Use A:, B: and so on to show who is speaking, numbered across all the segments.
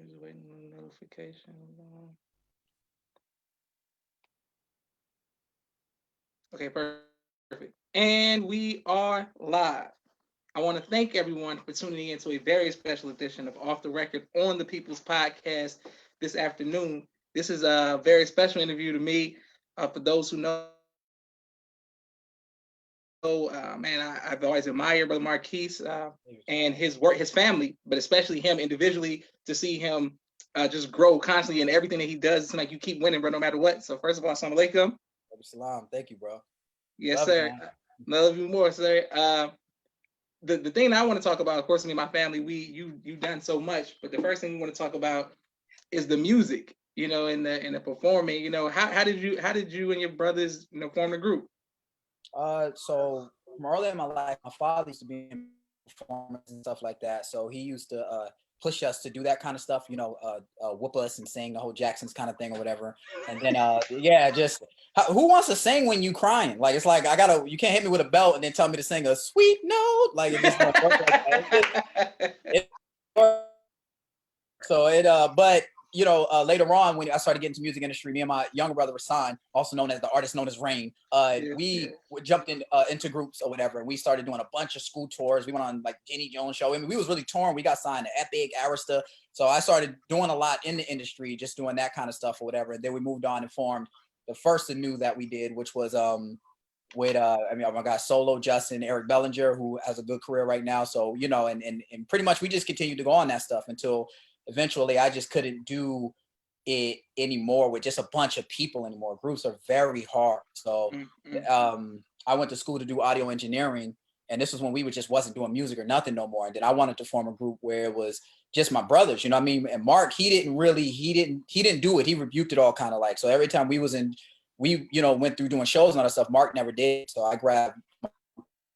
A: just waiting on the notification. Okay, perfect. And we are live. I want to thank everyone for tuning in to a very special edition of Off the Record on the People's Podcast this afternoon. This is a very special interview to me. For those who know, man, I've always admired Brother Marquis and his work, his family, but especially him individually. To see him just grow constantly in everything that he does, it's like you keep winning, bro, no matter what. So first of all, assalamu alaikum.
B: Salam. Thank you, bro.
A: Yes, sir. Love you more, sir. The thing that I want to talk about, of course, me and my family, you've done so much, but the first thing we want to talk about is the music, you know, and the performing. You know, how did you and your brothers, you know, form the group?
B: So from early in my life, my father used to be in performance and stuff like that. So he used to push us to do that kind of stuff, you know, whoop us and sing the whole Jackson's kind of thing or whatever. And then yeah, just who wants to sing when you crying? Like, it's like you can't hit me with a belt and then tell me to sing a sweet note. Like, it just don't work like that. But you know, later on when I started getting into music industry, me and my younger brother Rasan, also known as the artist known as Rain, we jumped into groups or whatever, and we started doing a bunch of school tours. We went on like Jenny Jones show. I mean, we was really touring. We got signed to Epic, Arista. So I started doing a lot in the industry, just doing that kind of stuff or whatever. And then we moved on and formed the first anew that we did, which was with I got Solo, Justin, Eric Bellinger, who has a good career right now. So, you know, and pretty much we just continued to go on that stuff until eventually I just couldn't do it anymore with just a bunch of people anymore. Groups are very hard. So I went to school to do audio engineering, and this was when we just wasn't doing music or nothing no more. And then I wanted to form a group where it was just my brothers, you know what I mean? And Mark, he didn't do it. He rebuked it all kind of like. So every time we you know, went through doing shows and all that stuff, Mark never did. So I grabbed my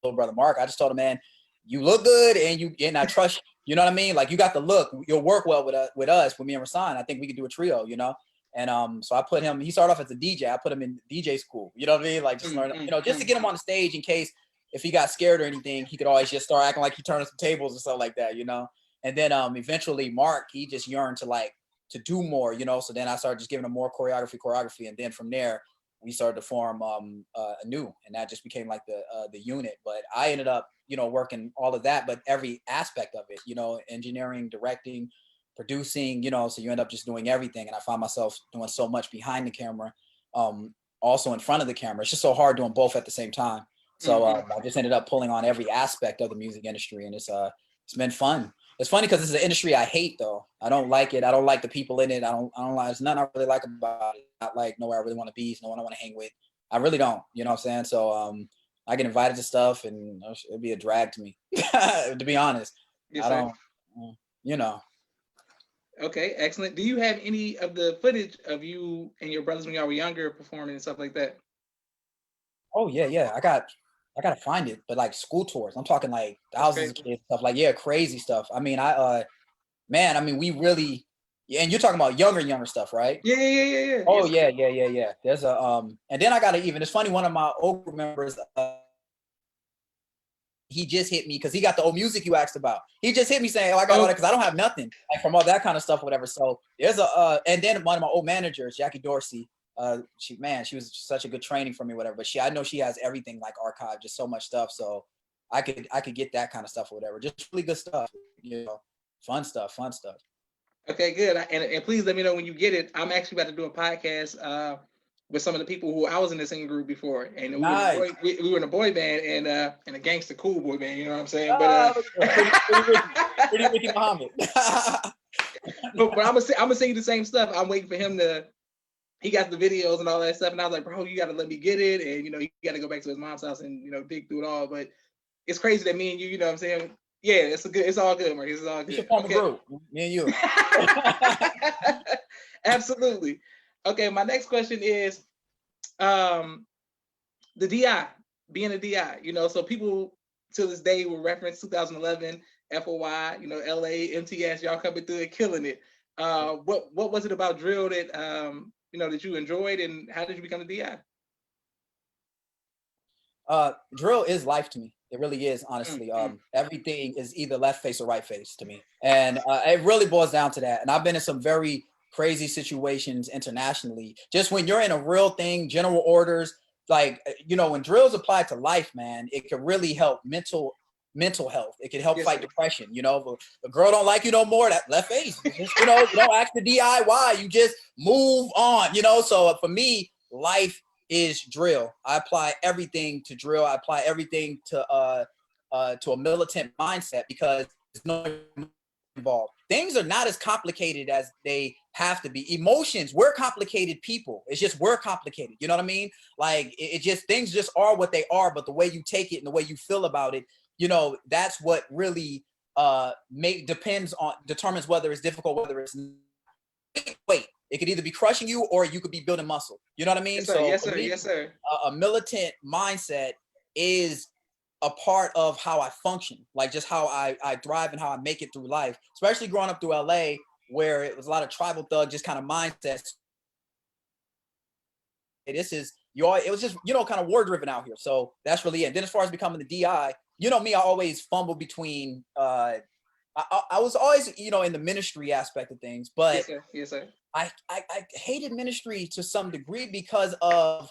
B: little brother Mark. I just told him, man, you look good and I trust you. You know what I mean? Like, you got the look. You'll work well with us, with me and Rasan. I think we could do a trio, you know? And so I put him, he started off as a DJ. I put him in DJ school. You know what I mean? Like, just learn, you know, just to get him on the stage in case if he got scared or anything, he could always just start acting like he turned some tables and stuff like that, you know? And then eventually Mark, he just yearned to do more, you know? So then I started just giving him more choreography. And then from there, we started to form anew, and that just became like the unit. But I ended up, you know, working all of that, but every aspect of it, you know, engineering, directing, producing, you know, so you end up just doing everything. And I found myself doing so much behind the camera, also in front of the camera. It's just so hard doing both at the same time. So I just ended up pulling on every aspect of the music industry, and it's been fun. It's funny because it's an industry I hate, though. I don't like it. I don't like the people in it. I don't like. There's nothing I really like about it. Not like nowhere I really want to be. It's no one I want to hang with. I really don't. You know what I'm saying? So I get invited to stuff, and it'd be a drag to me, to be honest.
A: Yes,
B: I don't. You know.
A: Okay, excellent. Do you have any of the footage of you and your brothers when y'all were younger performing and stuff like that?
B: Oh yeah. I gotta find it, but like school tours. I'm talking like thousands of kids, stuff like crazy stuff. I mean, man, I mean, we really, and you're talking about younger stuff, right?
A: Yeah.
B: Oh yeah. There's and then I gotta even. It's funny. One of my old members, he just hit me because he got the old music you asked about. He just hit me saying, "Oh, I got all that because I don't have nothing like from all that kind of stuff, or whatever." So there's and then one of my old managers, Jackie Dorsey. She was such a good training for me, whatever. But I know she has everything like archived, just so much stuff. So I could get that kind of stuff or whatever. Just really good stuff, you know, fun stuff.
A: Okay, good. And please let me know when you get it. I'm actually about to do a podcast with some of the people who I was in the singing group before, and
B: nice.
A: we were in a boy band and a gangster cool boy band. You know what I'm saying? But
B: pretty Ricky Muhammad.
A: but I'm gonna say the same stuff. I'm waiting for him to. He got the videos and all that stuff, and I was like, bro, you got to let me get it, and you know, you got to go back to his mom's house and you know, dig through it all. But it's crazy that me and you know what I'm saying? Yeah, it's all good, Mark. It's all good.
B: You should form a group, me and you.
A: Absolutely. Okay, my next question is, the DI, being a DI. You know, so people to this day will reference 2011 FOI. You know, LA MTS, y'all coming through and killing it. What was it about drill that you know, that you enjoyed, and how did you become a DI?
B: Drill is life to me. It really is, honestly. Everything is either left face or right face to me. And it really boils down to that. And I've been in some very crazy situations internationally. Just when you're in a real thing, general orders, like, you know, when drills apply to life, man, it can really help mental health. It can help fight depression. You know, if a girl don't like you no more, that left face. Just, you know, you don't ask the DIY, you just move on, you know. So for me, life is drill. I apply everything to drill. I apply everything to a militant mindset because there's no involved. Things are not as complicated as they have to be. Emotions, we're complicated people. It's just we're complicated. You know what I mean? Like it just things just are what they are, but the way you take it and the way you feel about it, you know, that's what really determines whether it's difficult, whether it's weight. It could either be crushing you or you could be building muscle. You know what I mean?
A: Yes, sir. Yes, sir.
B: A militant mindset is a part of how I function, like just how I thrive and how I make it through life, especially growing up through LA where it was a lot of tribal thug, just kind of mindsets. It was just, you know, kind of war driven out here. So that's really it. And then as far as becoming the DI, you know me, I always fumble between, I was always, you know, in the ministry aspect of things, but
A: yes, sir. Yes, sir.
B: I hated ministry to some degree because of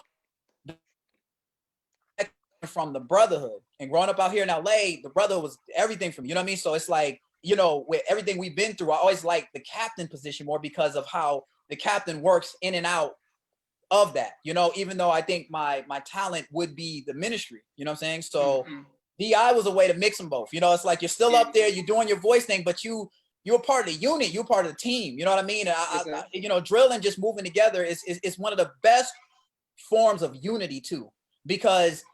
B: from the brotherhood. And growing up out here in LA, the brother was everything for me. You know what I mean? So it's like, you know, with everything we've been through, I always like the captain position more because of how the captain works in and out of that. You know, even though I think my talent would be the ministry. You know what I'm saying? So DI was a way to mix them both. You know, it's like you're still up there, you're doing your voice thing, but you're part of the unit, you're part of the team. You know what I mean? And you know, drill and just moving together is one of the best forms of unity too, because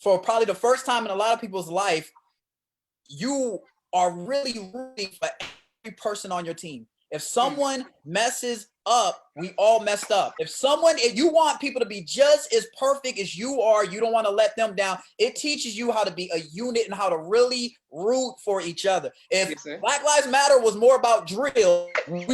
B: for probably the first time in a lot of people's life, you are really rooting for every person on your team. If someone messes up, we all messed up. If you want people to be just as perfect as you are, you don't want to let them down. It teaches you how to be a unit and how to really root for each other. If Black Lives Matter was more about drill, we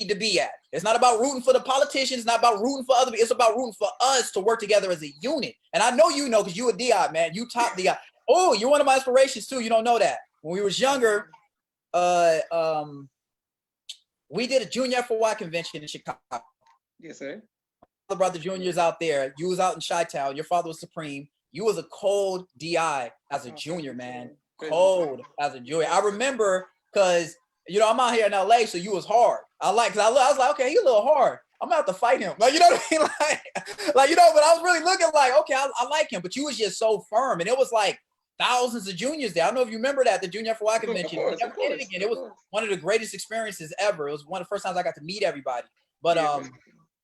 B: to be at. It's not about rooting for the politicians, it's not about rooting for other people, it's about rooting for us to work together as a unit. And I know you know, because you a DI, man. You top DI. Oh, you're one of my inspirations too. You don't know that. When we was younger, we did a junior FOI convention in Chicago.
A: Yes, sir.
B: Brother Junior's out there. You was out in Chi-Town. Your father was Supreme. You was a cold DI as a junior, man. Cold as a junior. I remember because, you know, I'm out here in LA, so you was hard. I was like, okay, he a little hard. I'm about to fight him. Like, you know what I mean? Like, you know, but I was really looking like, okay, I like him. But you was just so firm. And it was like thousands of juniors there. I don't know if you remember that, the Junior FOI convention. We never did it again. It was one of the greatest experiences ever. It was one of the first times I got to meet everybody. But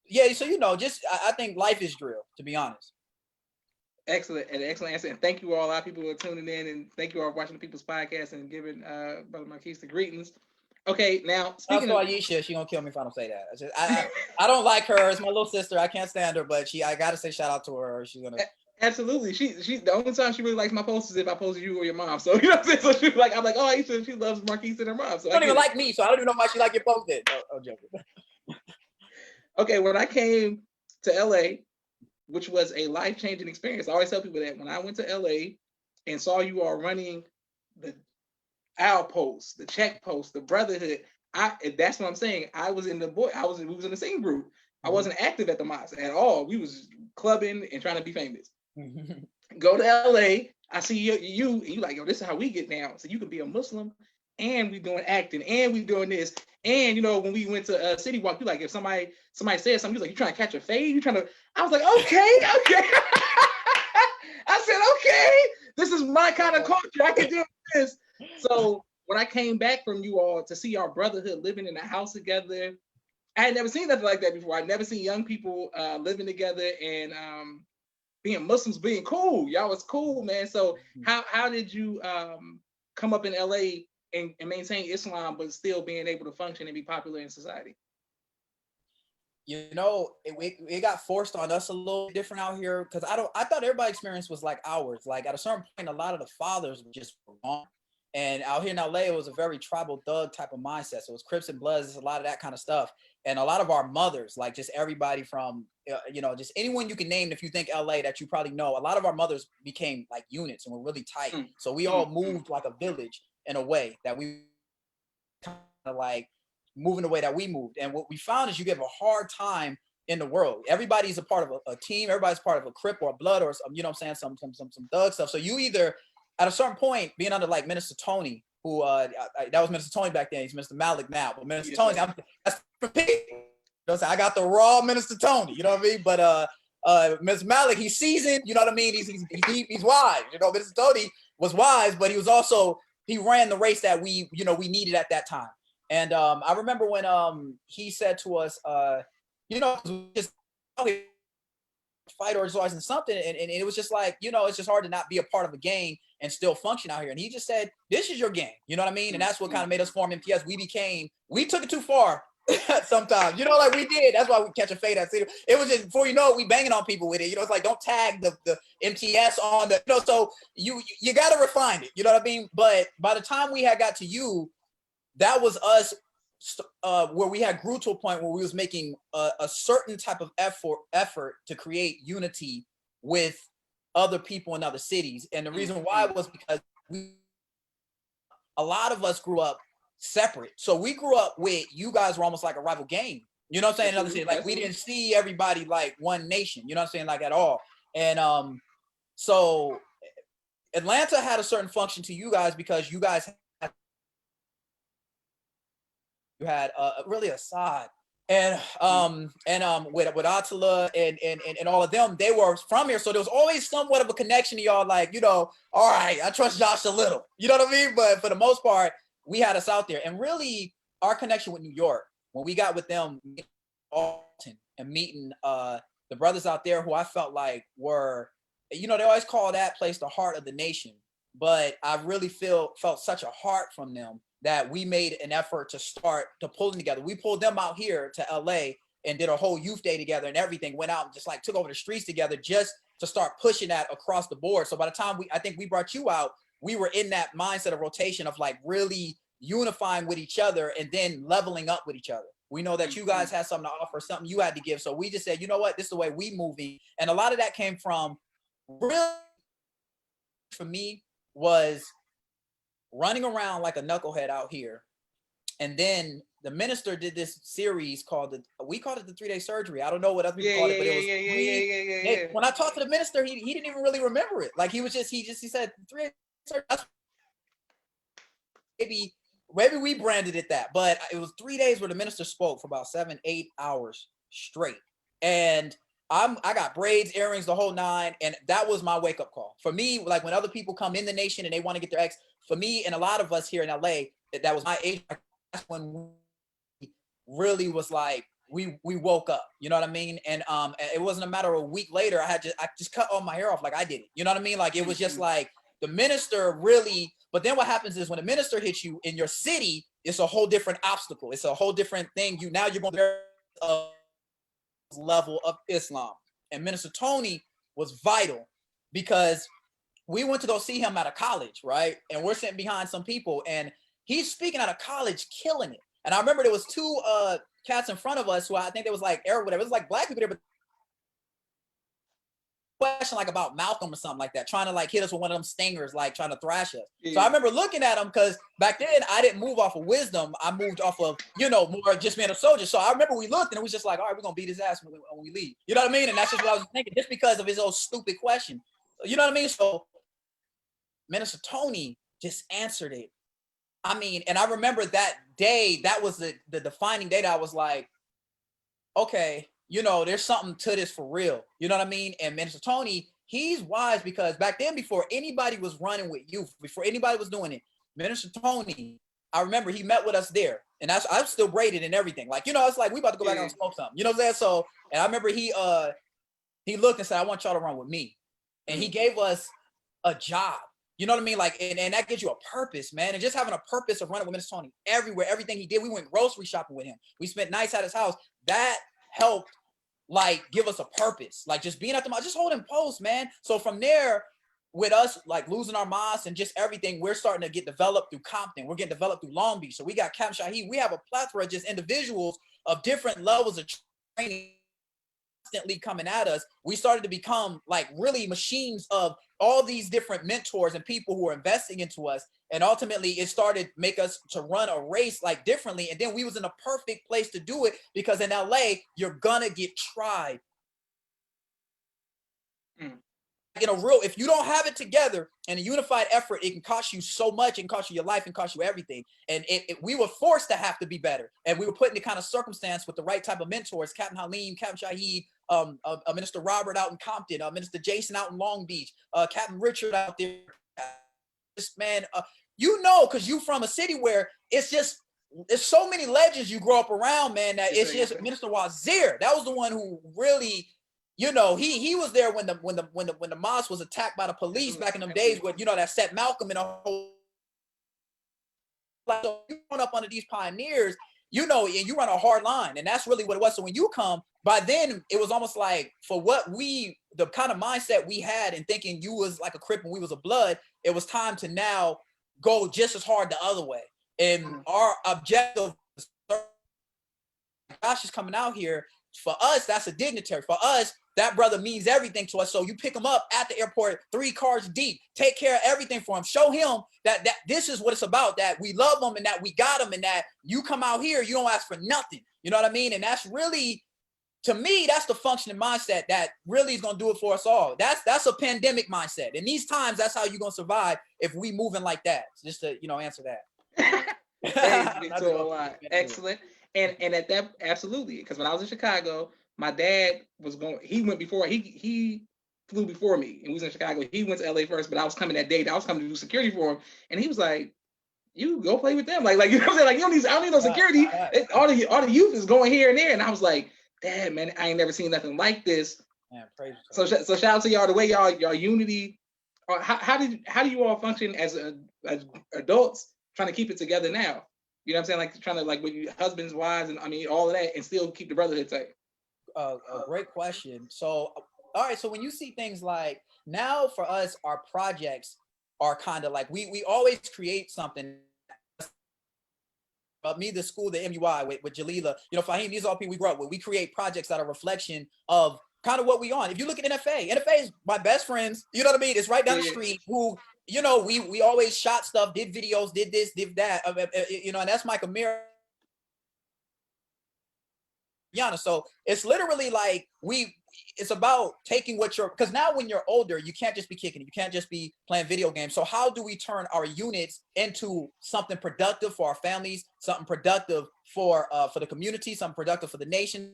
B: yeah, so, you know, just I think life is drill, to be honest.
A: Excellent, an excellent answer. And thank you all. A lot of people are tuning in, and thank you all for watching the People's Podcast and giving Brother Marquis the greetings. Okay, now speaking of Aisha,
B: she gonna kill me if I don't say that. I don't like her. It's my little sister. I can't stand her, but I gotta say shout out to her. Or she's gonna
A: absolutely. She the only time she really likes my posts is if I post you or your mom. So you know what I'm saying. So she's like, I'm like, oh, Aisha, she loves Marquis and her mom. So
B: she don't even like me, so I don't even know why she like your post. I'm joking.
A: Okay, when I came to LA, which was a life-changing experience, I always tell people that when I went to LA and saw you all running the outpost, the check post, the brotherhood, that's what I'm saying. We was in the same group. I wasn't active at the mosque at all. We was clubbing and trying to be famous. Go to LA, I see you like, yo, this is how we get down. So you could be a Muslim and we doing acting and we doing this. And you know, when we went to City Walk, you like, if somebody said something, you like, you trying to catch a fade? I was like, okay. I said, okay, this is my kind of culture. I can do this. So when I came back from you all to see our brotherhood living in a house together, I had never seen nothing like that before. I'd never seen young people living together and being Muslims, being cool. Y'all was cool, man. So how did you come up in LA and maintain Islam, but still being able to function and be popular in society?
B: You know, it got forced on us a little different out here because I thought everybody's experience was like ours. Like at a certain point, a lot of the fathers were just wrong. And out here in LA, it was a very tribal thug type of mindset. So it was Crips and Bloods, a lot of that kind of stuff. and a lot of our mothers, like just everybody from, you know, just anyone you can name, if you think LA that you probably know, a lot of our mothers became like units and were really tight. So we all moved like a village in a way that we kind of like moving the way that we moved. And what we found is you give a hard time in the world. Everybody's a part of a team. Everybody's part of a Crip or a Blood or some, you know what I'm saying, some thug stuff. So you either, at a certain point, being under like Minister Tony, who that was Minister Tony back then. He's Mr. Malik now, but Minister Tony, that's for people. You know what I'm saying? I got the raw Minister Tony. You know what I mean? But Mr. Malik, he's seasoned. You know what I mean? He's wise. You know, Minister Tony was wise, but he was also, he ran the race that we needed at that time. And I remember when he said to us, you know, just fight or in something, and it was just like, you know, it's just hard to not be a part of a gang and still function out here. And he just said, this is your gang, you know what I mean? And that's what kind of made us form MTS. We took it too far sometimes, you know, like we did. That's why we catch a fade at City. It was just, before you know it, we banging on people with it. You know, it's like, don't tag the MTS on the, you know, so you got to refine it, you know what I mean? But by the time we had got to you, that was us where we had grew to a point where we was making a certain type of effort to create unity with other people in other cities. And the reason why was because a lot of us grew up separate. So we grew up with, you guys were almost like a rival gang. You know what I'm saying? Another city, like we didn't see everybody like one nation, you know what I'm saying? Like at all. And so Atlanta had a certain function to you guys because you guys had really Assad and with Attila and all of them, they were from here, so there was always somewhat of a connection to y'all, like, you know, all right, I trust Josh a little, you know what I mean? But for the most part, we had us out there. And really our connection with New York, when we got with them and meeting the brothers out there who I felt like were, you know, they always call that place the heart of the nation, but I really felt such a heart from them that we made an effort to start to pull them together. We pulled them out here to LA and did a whole youth day together and everything, went out and just like took over the streets together just to start pushing that across the board. So by the time I think we brought you out, we were in that mindset of rotation of like really unifying with each other and then leveling up with each other. We know that you guys had something to offer, something you had to give. So we just said, you know what, this is the way we moving. And a lot of that came from, really, for me, was running around like a knucklehead out here. And then the minister did this series called we called it the 3-day surgery. I don't know what other people called it, but it was when I talked to the minister, he didn't even really remember it. Like he said 3-day surgery. Maybe we branded it that, but it was 3 days where the minister spoke for about 7-8 hours straight. And I got braids, earrings, the whole nine. And that was my wake up call. For me, like when other people come in the nation and they want to get their ex, for me and a lot of us here in LA, that was my age. That's when we really was like, we woke up, you know what I mean? And it wasn't a matter of a week later, I just cut all my hair off like I did it. You know what I mean? Like it was just like the minister really, but then what happens is when the minister hits you in your city, it's a whole different obstacle. It's a whole different thing. You're going to level of Islam. And Minister Tony was vital because we went to go see him at a college, right? And we're sitting behind some people and he's speaking at a college, killing it. And I remember there was two cats in front of us who I think there was like Arab, whatever. It was like black people there, but question like about Malcolm or something like that, trying to like hit us with one of them stingers, like trying to thrash us. Yeah. So I remember looking at him because back then I didn't move off of wisdom. I moved off of, you know, more just being a soldier. So I remember we looked and it was just like, all right, we're going to beat his ass when we leave. You know what I mean? And that's just what I was thinking, just because of his old stupid question. You know what I mean? So Minister Tony just answered it. I mean, and I remember that day, that was the defining day that I was like, okay, you know, there's something to this for real. You know what I mean? And Minister Tony, he's wise because back then, before anybody was running with youth, before anybody was doing it, Minister Tony, I remember he met with us there. And I was still braided and everything. Like, you know, it's like, we about to go back and smoke something. You know what I'm saying? So, and I remember he looked and said, I want y'all to run with me. And he gave us a job. You know what I mean? Like, and that gives you a purpose, man. And just having a purpose of running with Minister Tony everywhere, everything he did. We went grocery shopping with him. We spent nights at his house. That helped, like, give us a purpose. Like, just being at the mall, just holding posts, man. So from there, with us, like, losing our mosque and just everything, we're starting to get developed through Compton. We're getting developed through Long Beach. So we got Camp Shaheed. We have a plethora of just individuals of different levels of training constantly coming at us, we started to become like really machines of all these different mentors and people who are investing into us. And ultimately it started make us to run a race like differently. And then we was in a perfect place to do it, because in LA, you're gonna get tried. In a real, if you don't have it together in a unified effort, it can cost you so much, and cost you your life, and cost you everything. And we were forced to have to be better, and we were put in the kind of circumstance with the right type of mentors: Captain Halim, Captain Shahid, Minister Robert out in Compton, Minister Jason out in Long Beach, Captain Richard out there. This man, you know, because you from a city where it's just there's so many legends you grow up around, man. That it's just Minister Wazir. That was the one who really. You know, he was there when the mosque was attacked by the police back in them days, where you know that set Malcolm in a whole. Like, so you run up under these pioneers, you know, and you run a hard line, and that's really what it was. So when you come, by then it was almost like for what the kind of mindset we had and thinking you was like a Crip and we was a Blood, it was time to now go just as hard the other way. And our objective, Josh is coming out here. For us, that's a dignitary. For us, that brother means everything to us. So you pick him up at the airport, 3 cars deep, take care of everything for him. Show him that this is what it's about, that we love him and that we got him, and that you come out here, you don't ask for nothing. You know what I mean? And that's really, to me, that's the functioning mindset that really is going to do it for us all. That's a pandemic mindset. In these times, that's how you're going to survive if we moving like that. Just to, you know, answer that.
A: Excellent. And at that, absolutely, because when I was in Chicago, my dad was going. He went before. He flew before me, and we was in Chicago. He went to LA first, but I was coming that day. I was coming to do security for him, and he was like, "You go play with them, like you know what I'm saying? Like I don't need no security. All the youth is going here and there." And I was like, "Damn, man, I ain't never seen nothing like this." Man, praise so shout out to y'all, the way y'all unity. How do you all function as adults trying to keep it together now? You know what I'm saying? Like trying to like with your husbands, wives, and I mean all of that, and still keep the brotherhood tight.
B: A great question. So, all right. So when you see things like now for us, our projects are kind of like we always create something. Me, the school, the MUI with Jalila, you know, Fahim, these are all people we grew up with. We create projects that are a reflection of kind of what we on. If you look at NFA is my best friends. You know what I mean? It's right down the street. Who, you know, we always shot stuff, did videos, did this, did that. You know, and that's Mike Amir. So it's literally like it's about taking what because now when you're older, you can't just be kicking it. You can't just be playing video games. So how do we turn our units into something productive for our families, something productive for the community, something productive for the nation?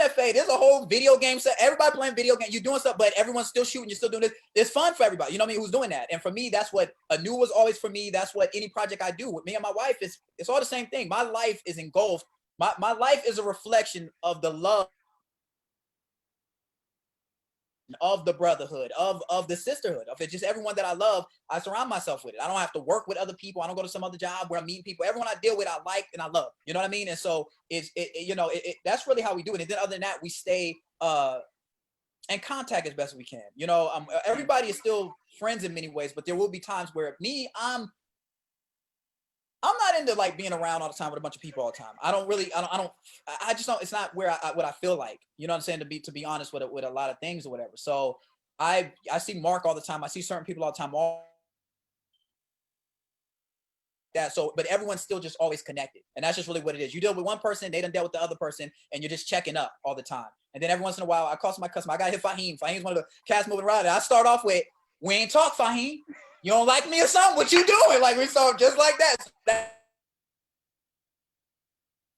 B: NFA, there's a whole video game set. Everybody playing video game. You're doing stuff, but everyone's still shooting. You're still doing this. It's fun for everybody. You know what I mean? Who's doing that? And for me, that's what Anu was always for me. That's what any project I do with me and my wife is. It's all the same thing. My life is engulfed. My life is a reflection of the love of the brotherhood, of the sisterhood, of it. Just everyone that I love, I surround myself with it. I don't have to work with other people. I don't go to some other job where I'm meeting people. Everyone I deal with, I like and I love. You know what I mean? And so that's really how we do it. And then other than that, we stay in contact as best as we can. You know, everybody is still friends in many ways, but there will be times where I'm not into like being around all the time with a bunch of people all the time. I just don't, it's not where what I feel like, you know what I'm saying? To be honest with a lot of things or whatever. So I see Mark all the time. I see certain people all the time. But everyone's still just always connected. And that's just really what it is. You deal with one person, they done dealt with the other person, and you're just checking up all the time. And then every once in a while, I call my customer, I got to hit Fahim. Fahim's one of the cats moving around. And I start off with, we ain't talk, Fahim. You don't like me or something? What you doing? Like we saw just like that.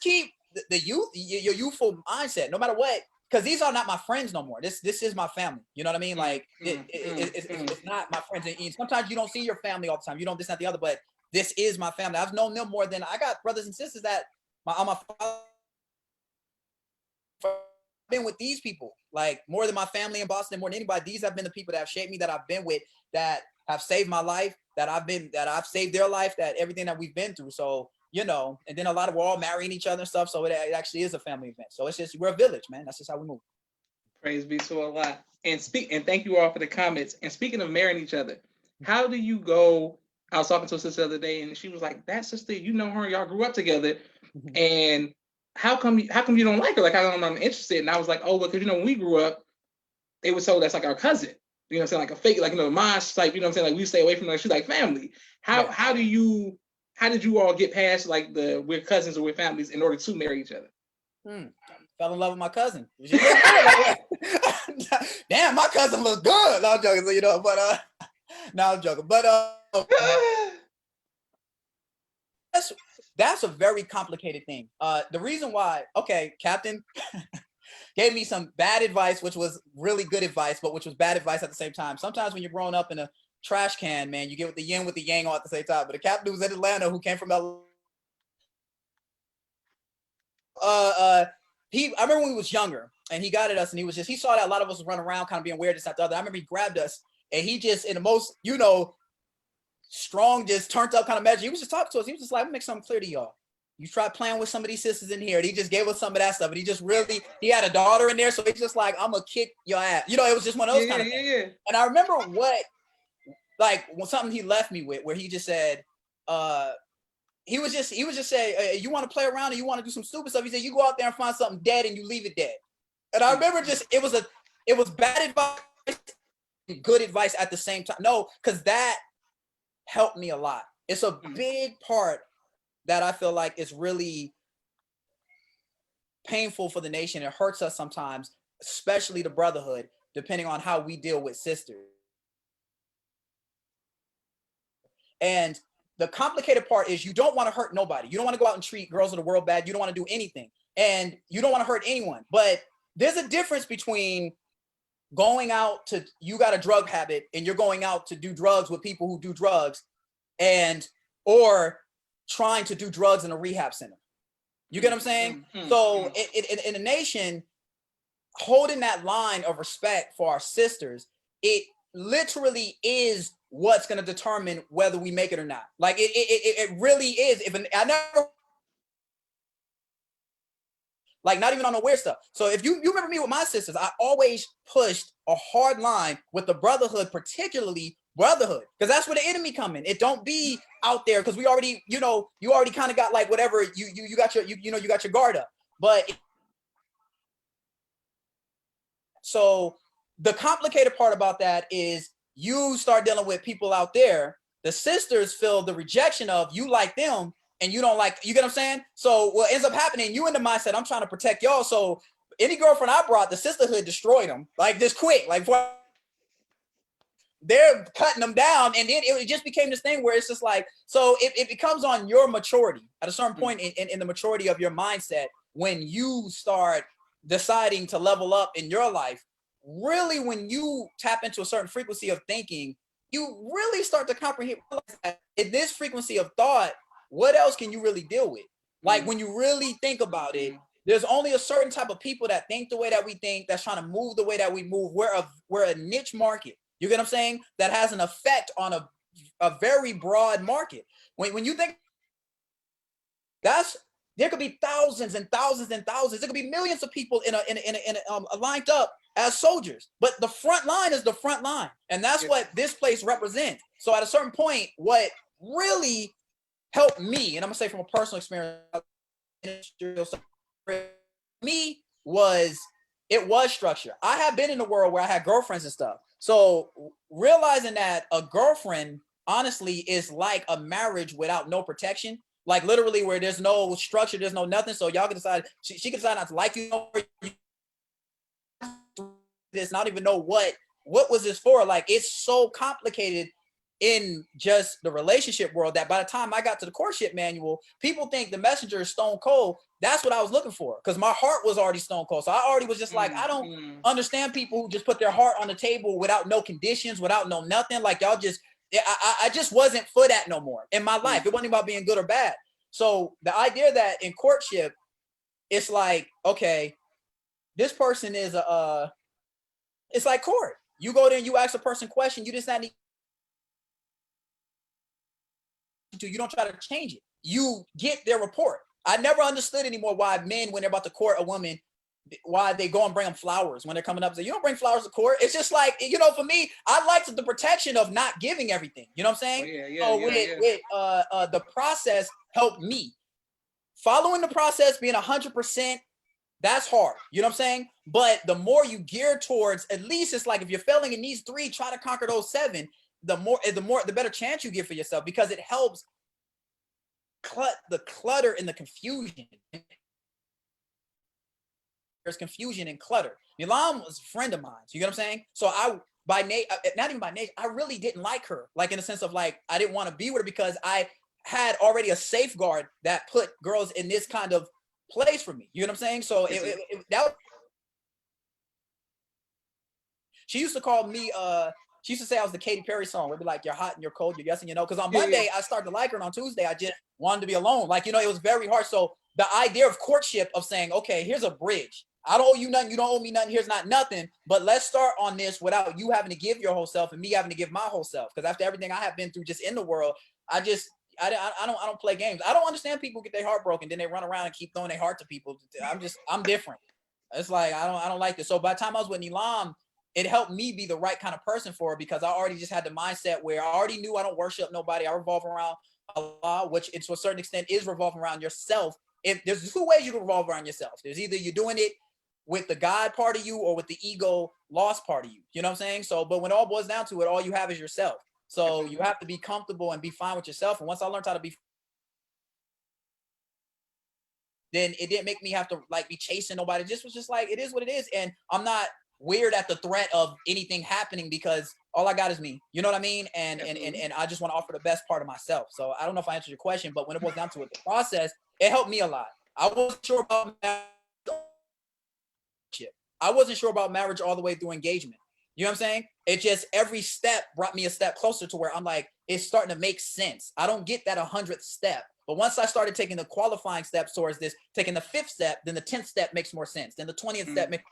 B: Keep the youth, your youthful mindset, no matter what, because these are not my friends no more. This is my family. You know what I mean? Like it's not my friends. And sometimes you don't see your family all the time. You don't this, not the other, but this is my family. I've known them more than I got brothers and sisters that my father been with these people like more than my family in Boston, more than anybody. These have been the people that have shaped me, that I've been with, that have saved my life, that I've saved their life, that everything that we've been through. So, you know, and then we're all marrying each other and stuff. So it actually is a family event. So it's just, we're a village, man. That's just how we move.
A: Praise be to Allah. And thank you all for the comments. And speaking of marrying each other, how do you go I was talking to a sister the other day, and she was like, "That sister, you know her, y'all grew up together, and how come you don't like her? Like, I'm interested." And I was like, "Oh, because you know, when we grew up, they were told that's like our cousin. You know what I'm saying? Like a fake, like, you know, Mosh type. You know what I'm saying? Like we stay away from her. She's like family. How did you all get past like the we're cousins or we're families in order to marry each other?"
B: Fell in love with my cousin. Damn, my cousin looks good. No, I'm joking. So, you know, but no, I'm joking. But that's a very complicated thing. The reason why, okay, Captain gave me some bad advice, which was really good advice, but which was bad advice at the same time. Sometimes when you're growing up in a trash can, man, you get with the yin with the yang all at the same time. But the captain who was in Atlanta, who came from LA, I remember when we was younger and he got at us and he saw that a lot of us was running around kind of being weird, this, that, the other. I remember he grabbed us and he just, in the most, you know, strong, just turned up kind of measure, he was just talking to us. He was just like, "Let me make something clear to y'all. You tried playing with some of these sisters in here." And he just gave us some of that stuff. And he had a daughter in there. So he's just like, "I'm going to kick your ass." You know, it was just one of those kind of things. Yeah. And I remember when something he left me with, where he just said, he was just saying, "You want to play around and you want to do some stupid stuff." He said, "You go out there and find something dead and you leave it dead." And I remember it was bad advice, good advice at the same time. No, because that helped me a lot. It's a big part that I feel like is really painful for the nation. It hurts us sometimes, especially the brotherhood, depending on how we deal with sisters. And the complicated part is you don't want to hurt nobody. You don't want to go out and treat girls of the world bad. You don't want to do anything. And you don't want to hurt anyone. But there's a difference between going out to, you got a drug habit and you're going out to do drugs with people who do drugs, or trying to do drugs in a rehab center. You get what I'm saying? So in a nation, holding that line of respect for our sisters, it literally is what's going to determine whether we make it or not. Like it really is. I never, like, not even on the weird stuff. So if you remember me with my sisters, I always pushed a hard line with the brotherhood, particularly brotherhood, because that's where the enemy come in. It don't be out there because we already, you already kind of got like whatever you got you got your guard up. But so the complicated part about that is you start dealing with people out there. The sisters feel the rejection of you like them and you don't like, you get what I'm saying? So what ends up happening, you in the mindset, I'm trying to protect y'all. So any girlfriend I brought, the sisterhood destroyed them. Like just quick, like they're cutting them down. And then it just became this thing where it's just like, so it becomes on your maturity at a certain point in the maturity of your mindset when you start deciding to level up in your life. Really, when you tap into a certain frequency of thinking, you really start to comprehend that in this frequency of thought, what else can you really deal with? Like when you really think about it, there's only a certain type of people that think the way that we think, that's trying to move the way that we move. We're a niche market. You get what I'm saying? That has an effect on a very broad market. When you think there could be thousands and thousands and thousands. There could be millions of people lined up as soldiers, but the front line is the front line, and that's what this place represents. So at a certain point, what really helped me, and I'm gonna say from a personal experience, me was structure. I have been in a world where I had girlfriends and stuff. So realizing that a girlfriend honestly is like a marriage without no protection. Like literally where there's no structure, there's no nothing. So y'all can decide, she can decide not to like you. This not even know what was this for. Like it's so complicated in just the relationship world that by the time I got to the courtship manual, people think the messenger is stone cold. That's what I was looking for because my heart was already stone cold. So I already was just like, I don't understand people who just put their heart on the table without no conditions, without no nothing. Like y'all just, I just wasn't for that no more in my life. It wasn't about being good or bad. So the idea that in courtship, it's like, okay, this person is it's like court. You go there and you ask a person question, you just not need to, you don't try to change it. You get their report. I never understood anymore why men, when they're about to court a woman, why they go and bring them flowers when they're coming up. So you don't bring flowers to court. It's just like, you know, for me, I like the protection of not giving everything. You know what I'm saying? With the process helped me. Following the process, being 100%, that's hard. You know what I'm saying? But the more you gear towards, at least it's like if you're failing in these 3, try to conquer those 7. The better chance you give for yourself, because it helps the clutter and the confusion. There's confusion and clutter. Milan was a friend of mine. You get what I'm saying? So not even by nature, I really didn't like her. Like in the sense of like, I didn't want to be with her because I had already a safeguard that put girls in this kind of place for me. You know what I'm saying? So she used to call me, she used to say I was the Katy Perry song. We'd be like, you're hot and you're cold, you're yes and you know. Because on Monday, I started to like her, and on Tuesday, I just wanted to be alone. Like, you know, it was very hard. So the idea of courtship, of saying, okay, here's a bridge. I don't owe you nothing. You don't owe me nothing. Here's not nothing. But let's start on this without you having to give your whole self and me having to give my whole self. Because after everything I have been through just in the world, I don't play games. I don't understand people get their heart broken, then they run around and keep throwing their heart to people. I'm different. It's like I don't like this. So by the time I was with Nilam, it helped me be the right kind of person for her, because I already just had the mindset where I already knew I don't worship nobody. I revolve around Allah, which to a certain extent is revolving around yourself. If there's 2 ways you can revolve around yourself. There's either you're doing it with the God part of you or with the ego lost part of you. You know what I'm saying? So, but when it all boils down to it, all you have is yourself. So you have to be comfortable and be fine with yourself. And once I learned how to be, then it didn't make me have to like be chasing nobody. It just was just like, it is what it is. And I'm not weird at the threat of anything happening, because all I got is me. You know what I mean? And I just want to offer the best part of myself. So I don't know if I answered your question, but when it boils down to it, the process, it helped me a lot. I wasn't sure about I wasn't sure about marriage all the way through engagement. You know what I'm saying? It just, every step brought me a step closer to where I'm like, it's starting to make sense. I don't get that 100th step. But once I started taking the qualifying steps towards this, taking the 5th step, then the 10th step makes more sense. Then the 20th step makes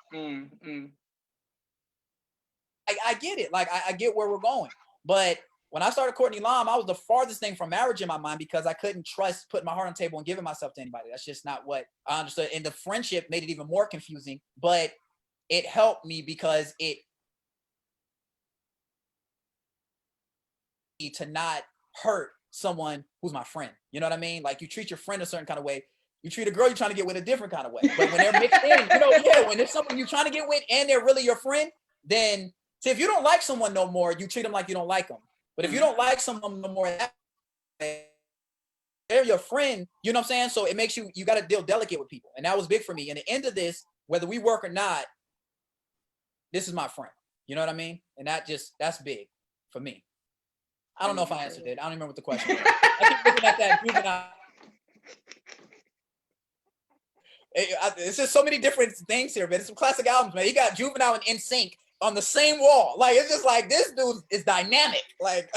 B: I get it. Like, I get where we're going. But when I started courting Elam, I was the farthest thing from marriage in my mind, because I couldn't trust putting my heart on the table and giving myself to anybody. That's just not what I understood. And the friendship made it even more confusing. But it helped me because it to not hurt someone who's my friend. You know what I mean? Like, you treat your friend a certain kind of way. You treat a girl you're trying to get with a different kind of way. But when they're mixed in, you know, when there's someone you're trying to get with and they're really your friend, then see, if you don't like someone no more, you treat them like you don't like them. But if you don't like someone no more, they're your friend. You know what I'm saying? So it makes you got to deal delicate with people. And that was big for me. And the end of this, whether we work or not, this is my friend. You know what I mean? And that's big for me. I don't know if I answered it. I don't remember what the question was. I keep looking at that juvenile. It's just so many different things here, man. It's some classic albums, man. You got Juvenile and NSYNC on the same wall. Like, it's just like, this dude is dynamic. Like,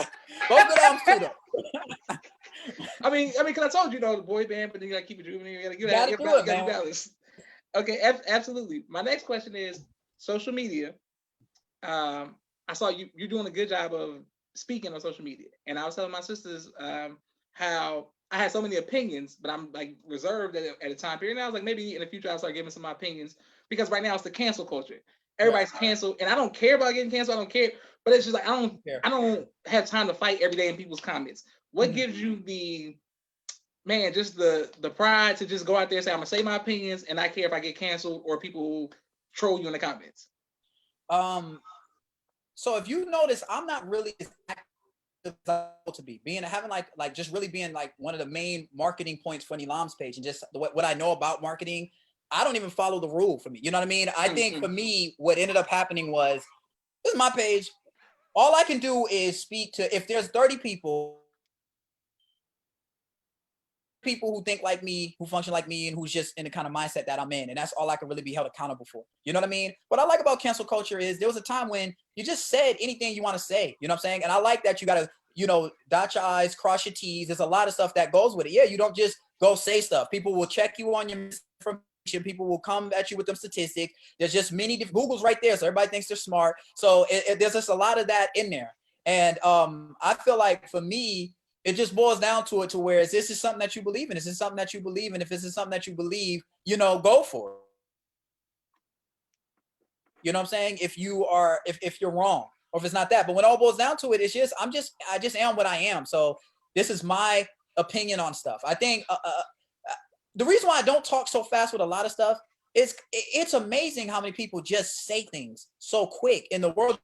B: both good albums too, though.
A: I mean, because I told you, the boy band, but then you gotta keep it juvenile. You gotta do it, man. Balance. Okay, absolutely. My next question is social media. I saw you're doing a good job of speaking on social media, and I was telling my sisters how I had so many opinions, but I'm like reserved at a time period. And I was like, maybe in the future I'll start giving some of my opinions, because right now it's the cancel culture. Everybody's canceled, and I don't care about getting canceled. I don't care, but it's just like I don't have time to fight every day in people's comments. What gives you the pride to just go out there and say, I'm gonna say my opinions and not care if I get canceled or people troll you in the comments?
B: So if you notice, I'm not really as active as I to be. Having just really being like one of the main marketing points for Nilam's page, and just what I know about marketing, I don't even follow the rule for me. You know what I mean? I think for me, what ended up happening was, this is my page. All I can do is speak to, if there's 30 people who think like me, who function like me, and who's just in the kind of mindset that I'm in. And that's all I can really be held accountable for. You know what I mean? What I like about cancel culture is there was a time when you just said anything you want to say. You know what I'm saying? And I like that you got to, dot your I's, cross your T's. There's a lot of stuff that goes with it. Yeah, you don't just go say stuff. People will check you on your information. People will come at you with them statistics. There's just many different, Google's right there. So everybody thinks they're smart. So there's just a lot of that in there. And I feel like for me, it just boils down to it, to where this is something that you believe in. Is this something that you believe in? If this is something that you believe, go for it. You know what I'm saying? If you're wrong, or if it's not that. But when it all boils down to it, it's just I just am what I am. So this is my opinion on stuff. I think the reason why I don't talk so fast with a lot of stuff is it's amazing how many people just say things so quick in the world.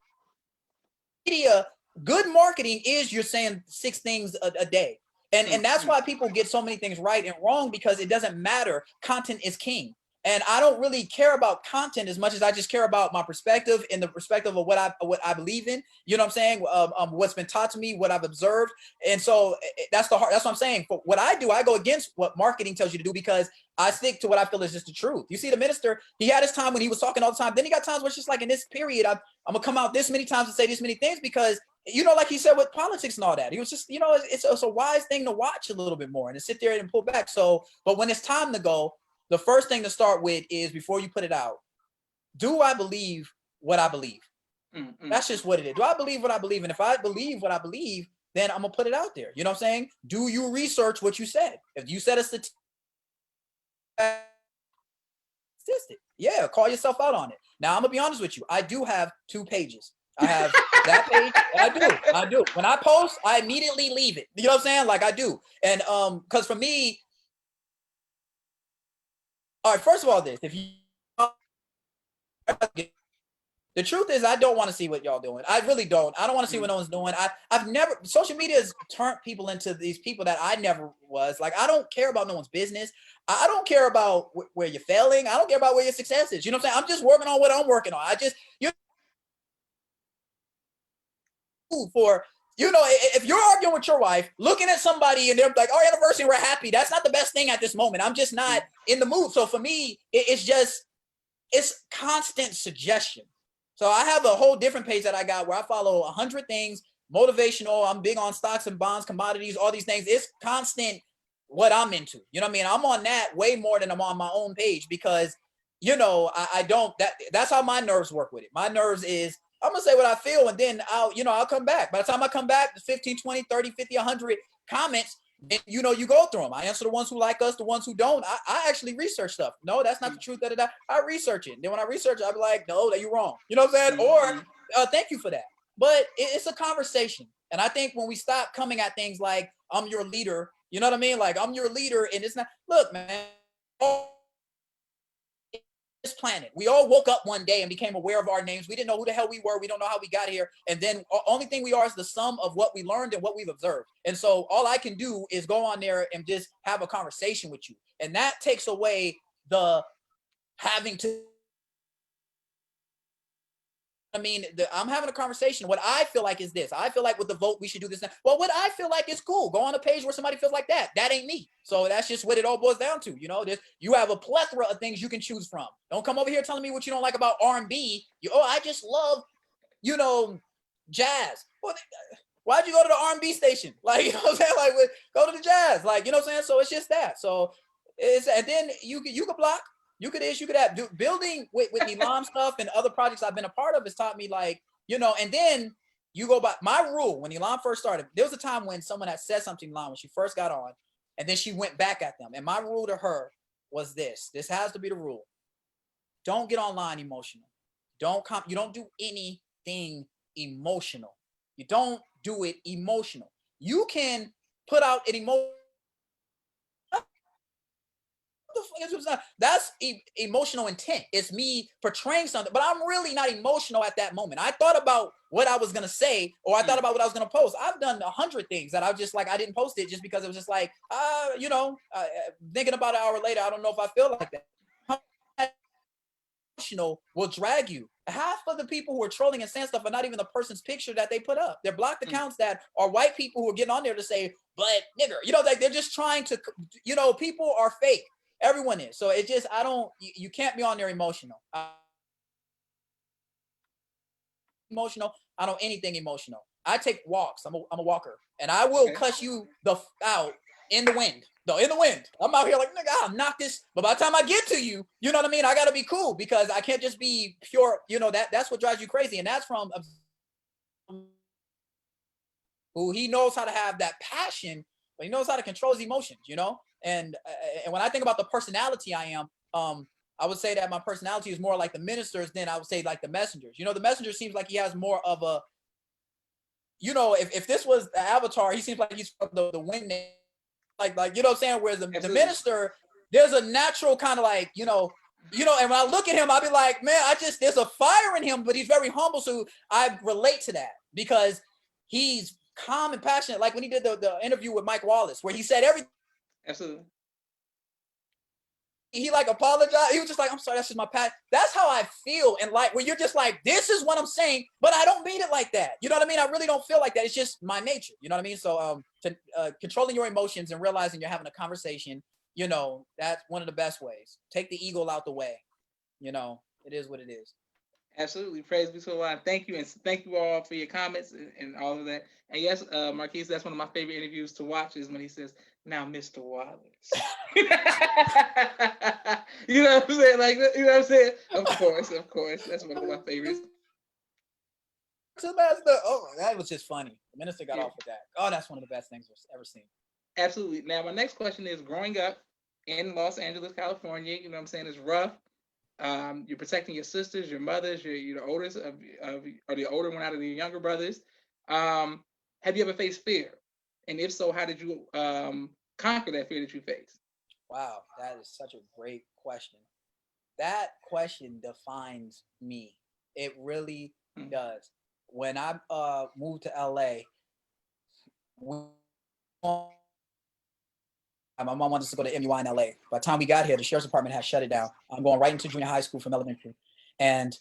B: Media, good marketing is you're saying 6 things a day. And that's why people get so many things right and wrong, because it doesn't matter. Content is king. And I don't really care about content as much as I just care about my perspective and the perspective of what I believe in. You know what I'm saying? What's been taught to me, what I've observed. And so that's what I'm saying. For what I do, I go against what marketing tells you to do, because I stick to what I feel is just the truth. You see, the minister, he had his time when he was talking all the time. Then he got times where it's just like, in this period, I'm gonna come out this many times and say this many things, because like he said with politics and all that, he was just, it's a wise thing to watch a little bit more and to sit there and pull back. So, but when it's time to go, the first thing to start with is, before you put it out, do I believe what I believe? That's just what it is. Do I believe what I believe? And if I believe what I believe, then I'm gonna put it out there. You know what I'm saying? Do you research what you said? If you said a statistic, yeah, call yourself out on it. Now, I'm gonna be honest with you. I do have 2 pages. I have that page. I do. When I post, I immediately leave it. You know what I'm saying? Like, I do. And because for me, all right, first of all, if you, the truth is, I don't want to see what y'all doing. I really don't. I don't want to see what no one's doing. I've never, social media has turned people into these people that I never was. Like, I don't care about no one's business. I don't care about where you're failing. I don't care about where your success is. You know what I'm saying? I'm just working on what I'm working on. If you're arguing with your wife, looking at somebody and they're like, "Oh, anniversary, we're happy." That's not the best thing at this moment. I'm just not in the mood. So for me, it's constant suggestion. So I have a whole different page that I got where I follow 100 things, motivational. I'm big on stocks and bonds, commodities, all these things. It's constant what I'm into. You know what I mean? I'm on that way more than I'm on my own page, because, I don't, that's how my nerves work with it. My nerves is, I'm going to say what I feel, and then I'll come back. By the time I come back, the 15, 20, 30, 50, 100 comments, and, you go through them. I answer the ones who like us, the ones who don't. I actually research stuff. No, that's not the truth. I research it. And then when I research it, I'll be like, no, that you're wrong. You know what I'm saying? Or thank you for that. But it's a conversation. And I think when we stop coming at things like, I'm your leader, you know what I mean? Like, I'm your leader, and it's not, look, man, this planet, we all woke up one day and became aware of our names. We didn't know who the hell we were. We don't know how we got here. And then only thing we are is the sum of what we learned and what we've observed. And so all I can do is go on there and just have a conversation with you. And that takes away the having to, I'm having a conversation. What I feel like is this. I feel like with the vote, we should do this now. Well, what I feel like is cool. Go on a page where somebody feels like that. That ain't me. So that's just what it all boils down to. You have a plethora of things you can choose from. Don't come over here telling me what you don't like about R&B. I just love, jazz. Well, why'd you go to the R&B station? Like, you know what I'm saying? Like, go to the jazz. Like, you know what I'm saying? So it's just that. So and then you could block. You could have building with Elam stuff and other projects I've been a part of has taught me, like, and then you go by my rule. When Elam first started, there was a time when someone had said something to Elam when she first got on, and then she went back at them. And my rule to her was this. This has to be the rule. Don't get online emotional. You don't do anything emotional. You don't do it emotional. You can put out an emotion. That's emotional intent. It's me portraying something, but I'm really not emotional at that moment. I thought about what I was gonna say, or I thought about what I was gonna post. I've done 100 things that I just like. I didn't post it just because it was just like, thinking about an hour later, I don't know if I feel like that. Emotional will drag you. Half of the people who are trolling and saying stuff are not even the person's picture that they put up. They're blocked accounts that are white people who are getting on there to say, but nigger, like they're just trying to, people are fake. Everyone is. So it just, you can't be on there emotional. Emotional. I don't anything emotional. I take walks. I'm a walker, and I will cuss you out in the wind. No, in the wind. I'm out here like, nigga, I'll knock this. But by the time I get to you, you know what I mean? I got to be cool, because I can't just be pure. That's what drives you crazy. And that's from who he knows how to have that passion, but he knows how to control his emotions, And when I think about the personality I am, I would say that my personality is more like the ministers than I would say like the messengers. The messenger seems like he has more of a, if this was the Avatar, he seems like he's from the wind, like you know what I'm saying. Whereas the minister, there's a natural kind of like and when I look at him, I'll be like, man, there's a fire in him, but he's very humble. So I relate to that because he's calm and passionate. Like when he did the interview with Mike Wallace, where he said everything.
A: Absolutely.
B: He like apologized. He was just like, I'm sorry, that's just my past. That's how I feel. And like when you're just like, this is what I'm saying, but I don't mean it like that. You know what I mean? I really don't feel like that. It's just my nature. You know what I mean? So controlling your emotions and realizing you're having a conversation, that's one of the best ways. Take the ego out the way. It is what it is.
A: Absolutely. Praise be to Allah. Thank you. And thank you all for your comments and all of that. And yes, Marquis, that's one of my favorite interviews to watch is when he says, now, Mr. Wallace. You know what I'm saying? Like, you know what I'm saying? Of course. That's one of my favorites.
B: Oh, that was just funny. The minister got off with that. Oh, that's one of the best things I've ever seen.
A: Absolutely. Now, my next question is growing up in Los Angeles, California, you know what I'm saying? It's rough. You're protecting your sisters, your mothers, you're the oldest or the older one out of the younger brothers. Have you ever faced fear? And if so, how did you conquer that fear that you faced?
B: Wow, that is such a great question. That question defines me. It really does. When I moved to LA, my mom wanted us to go to MUI in LA. By the time we got here, the sheriff's department had shut it down. I'm going right into junior high school from elementary. And,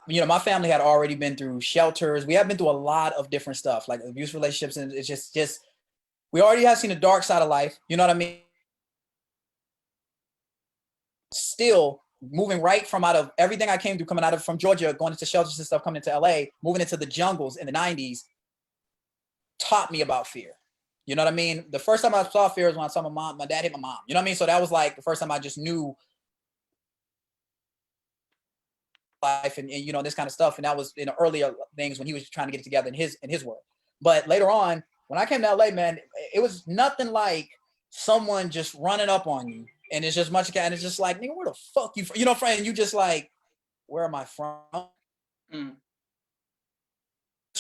B: my family had already been through shelters. We have been through a lot of different stuff, like abuse relationships. And it's just, we already have seen the dark side of life. You know what I mean? Still moving right from out of everything I came through, coming out from Georgia, going into shelters and stuff, coming into LA, moving into the jungles in the 90s, taught me about fear. You know what I mean? The first time I saw fear was when I saw my dad hit my mom. You know what I mean? So that was like the first time I just knew life and this kind of stuff. And that was in the earlier things when he was trying to get it together in his world. But later on, when I came to LA, man, it was nothing like someone just running up on you. And it's just much, and it's just like, nigga, where the fuck you from? Friend, you just like, where am I from?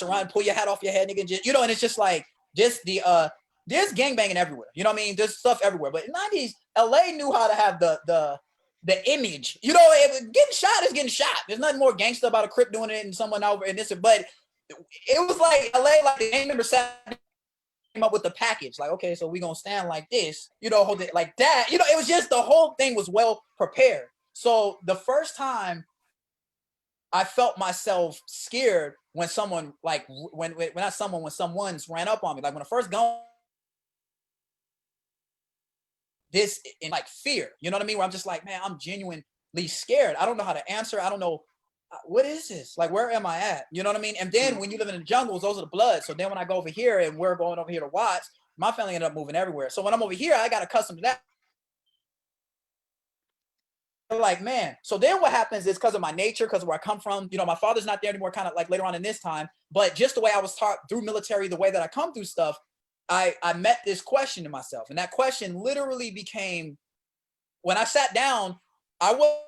B: Around, pull your hat off your head, nigga. Just, and it's just like, just there's gangbanging everywhere. You know what I mean? There's stuff everywhere. But in the 90s, LA knew how to have the image. Getting shot is getting shot. There's nothing more gangster about a Crip doing it and someone over and this. But it was like LA, like the gang member came up with the package. Like, okay, so we gonna stand like this, hold it like that. It was just the whole thing was well prepared. So the first time I felt myself scared when someone like when someone's ran up on me, like when I first go this in like fear, you know what I mean? Where I'm just like, man, I'm genuinely scared. I don't know how to answer. I don't know what is this? Like, where am I at? You know what I mean? And then when you live in the jungles, those are the bloods. So then when I go over here and we're going over here to Watts, my family ended up moving everywhere. So when I'm over here, I got accustomed to that. Like, man, so then what happens is because of my nature, because of where I come from, my father's not there anymore, kind of like later on in this time, but just the way I was taught through military, the way that I come through stuff, I met this question to myself. And that question literally became, when I sat down, I was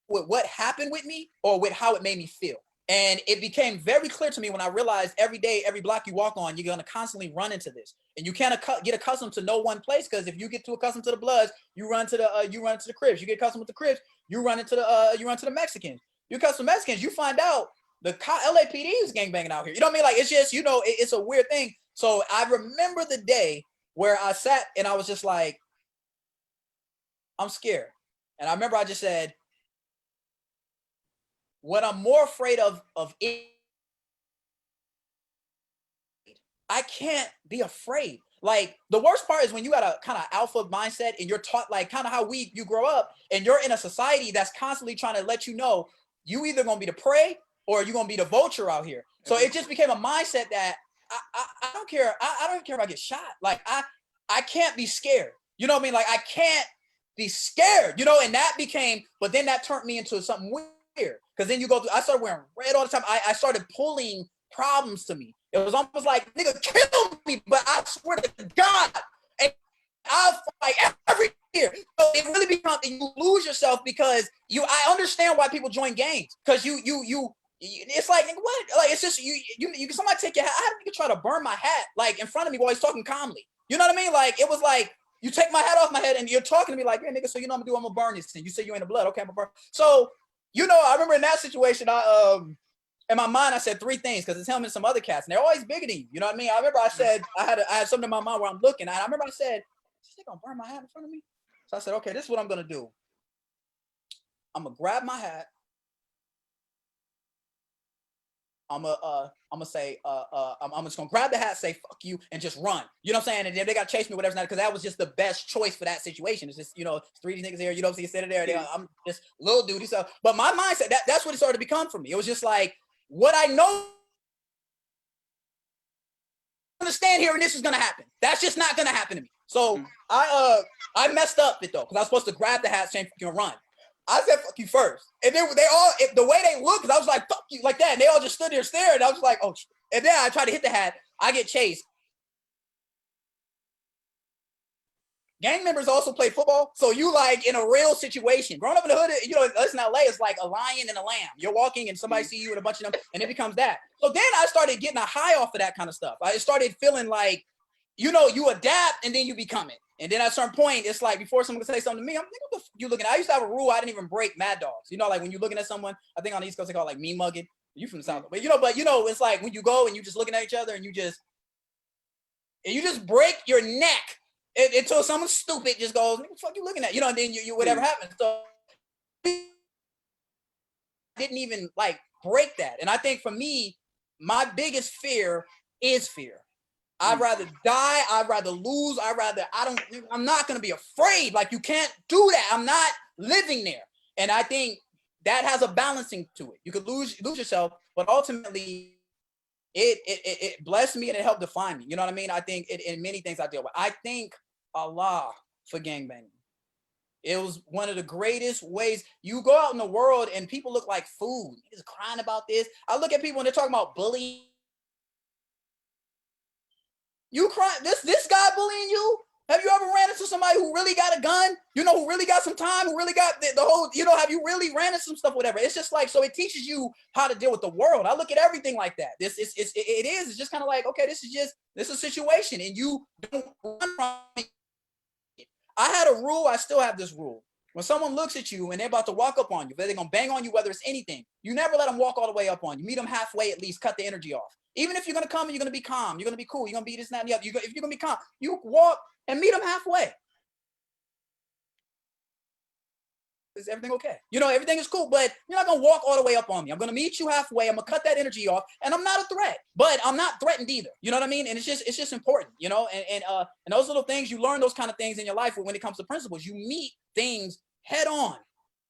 B: with what happened with me or with how it made me feel. And it became very clear to me when I realized every day, every block you walk on, you're going to constantly run into this. And you can't get accustomed to no one place, because if you get too accustomed to the Bloods, you run to the Crips. You get accustomed with the Crips, you run into the Mexicans. You accustomed to Mexicans, you find out the LAPD is gangbanging out here. You know what I mean? Like, it's just, it's a weird thing. So I remember the day where I sat and I was just like, I'm scared. And I remember I just said, what I'm more afraid of it, I can't be afraid. Like, the worst part is when you got a kind of alpha mindset and you're taught, like, kind of how you grow up, and you're in a society that's constantly trying to let you know you either gonna be the prey or you're gonna be the vulture out here. So it just became a mindset that I don't care. I don't care if I get shot. Like, I can't be scared. You know what I mean? Like, I can't be scared, and that became, but then that turned me into something weird. Because then I started wearing red all the time. I started pulling problems to me. It was almost like, nigga, kill me, but I swear to God, and I'll fight every here. So it really becomes, you lose yourself because I understand why people join gangs, because you it's like, what? Like, it's just, you somebody take your hat. I had to try to burn my hat, like, in front of me while he's talking calmly. You know what I mean? Like, it was like, you take my hat off my head and you're talking to me like, yeah, nigga, so you know what I'm gonna burn this thing. You say you ain't the blood. Okay, I'm gonna burn. So, I remember in that situation, in my mind, I said 3 things, because it's him and some other cats, and they're always bigger than you. You know what I mean? I remember I said, I had something in my mind where I'm looking, and I remember I said, is this gonna burn my hat in front of me? So I said, okay, this is what I'm gonna do. I'm gonna grab my hat. I'm gonna say, I'm just gonna grab the hat, say fuck you, and just run. You know what I'm saying? And then they gotta chase me, whatever's not, because that was just the best choice for that situation. It's just, it's 3 niggas here, so you sit there, I'm just little duty. So, but my mindset, that's what it started to become for me. It was just like, what I know, understand here, and this is gonna happen. That's just not gonna happen to me. So I messed up it though, because I was supposed to grab the hat, saying fucking run. I said fuck you first, and then they all, the way they looked, because I was like fuck you like that, and they all just stood there staring. I was like, oh, and then I tried to hit the hat. I get chased. Gang members also play football, so you like in a real situation. Growing up in the hood, us in LA, it's like a lion and a lamb. You're walking and somebody see you and a bunch of them, and it becomes that. So then I started getting a high off of that kind of stuff. I started feeling like, you adapt and then you become it. And then at a certain point, it's like, before someone can say something to me, I'm like, what the f you looking at? I used to have a rule, I didn't even break mad dogs. Like when you're looking at someone, I think on the East Coast they call it like mean mugging. You from the South, but it's like when you go and you just looking at each other and you just break your neck until someone stupid just goes, what the fuck you looking at? And then you whatever happens. So I didn't even like break that. And I think for me, my biggest fear is fear. I'd rather die. I'd rather lose. I'm not going to be afraid. Like, you can't do that. I'm not living there. And I think that has a balancing to it. You could lose yourself, but ultimately it blessed me and it helped define me. You know what I mean? I think in many things I deal with. I thank Allah for gangbanging. It was one of the greatest ways. You go out in the world and people look like food. He's crying about this. I look at people and they're talking about bullying. You cry, this guy bullying you? Have you ever ran into somebody who really got a gun? Who really got some time, who really got the whole, have you really ran into some stuff, whatever? It's just like, so it teaches you how to deal with the world. I look at everything like that. It's just kind of like, okay, this is a situation, and you don't run from it. I had a rule, I still have this rule. When someone looks at you and they're about to walk up on you, they're going to bang on you, whether it's anything, you never let them walk all the way up on you. Meet them halfway, at least cut the energy off. Even if you're going to come and you're going to be calm, you're going to be cool, you're going to be this, that, and the other. If you're going to be calm, you walk and meet them halfway. Is everything okay? Everything is cool, but you're not going to walk all the way up on me. I'm going to meet you halfway. I'm going to cut that energy off, and I'm not a threat, but I'm not threatened either. You know what I mean? And it's just important, and those little things, you learn those kind of things in your life when it comes to principles. You meet things head on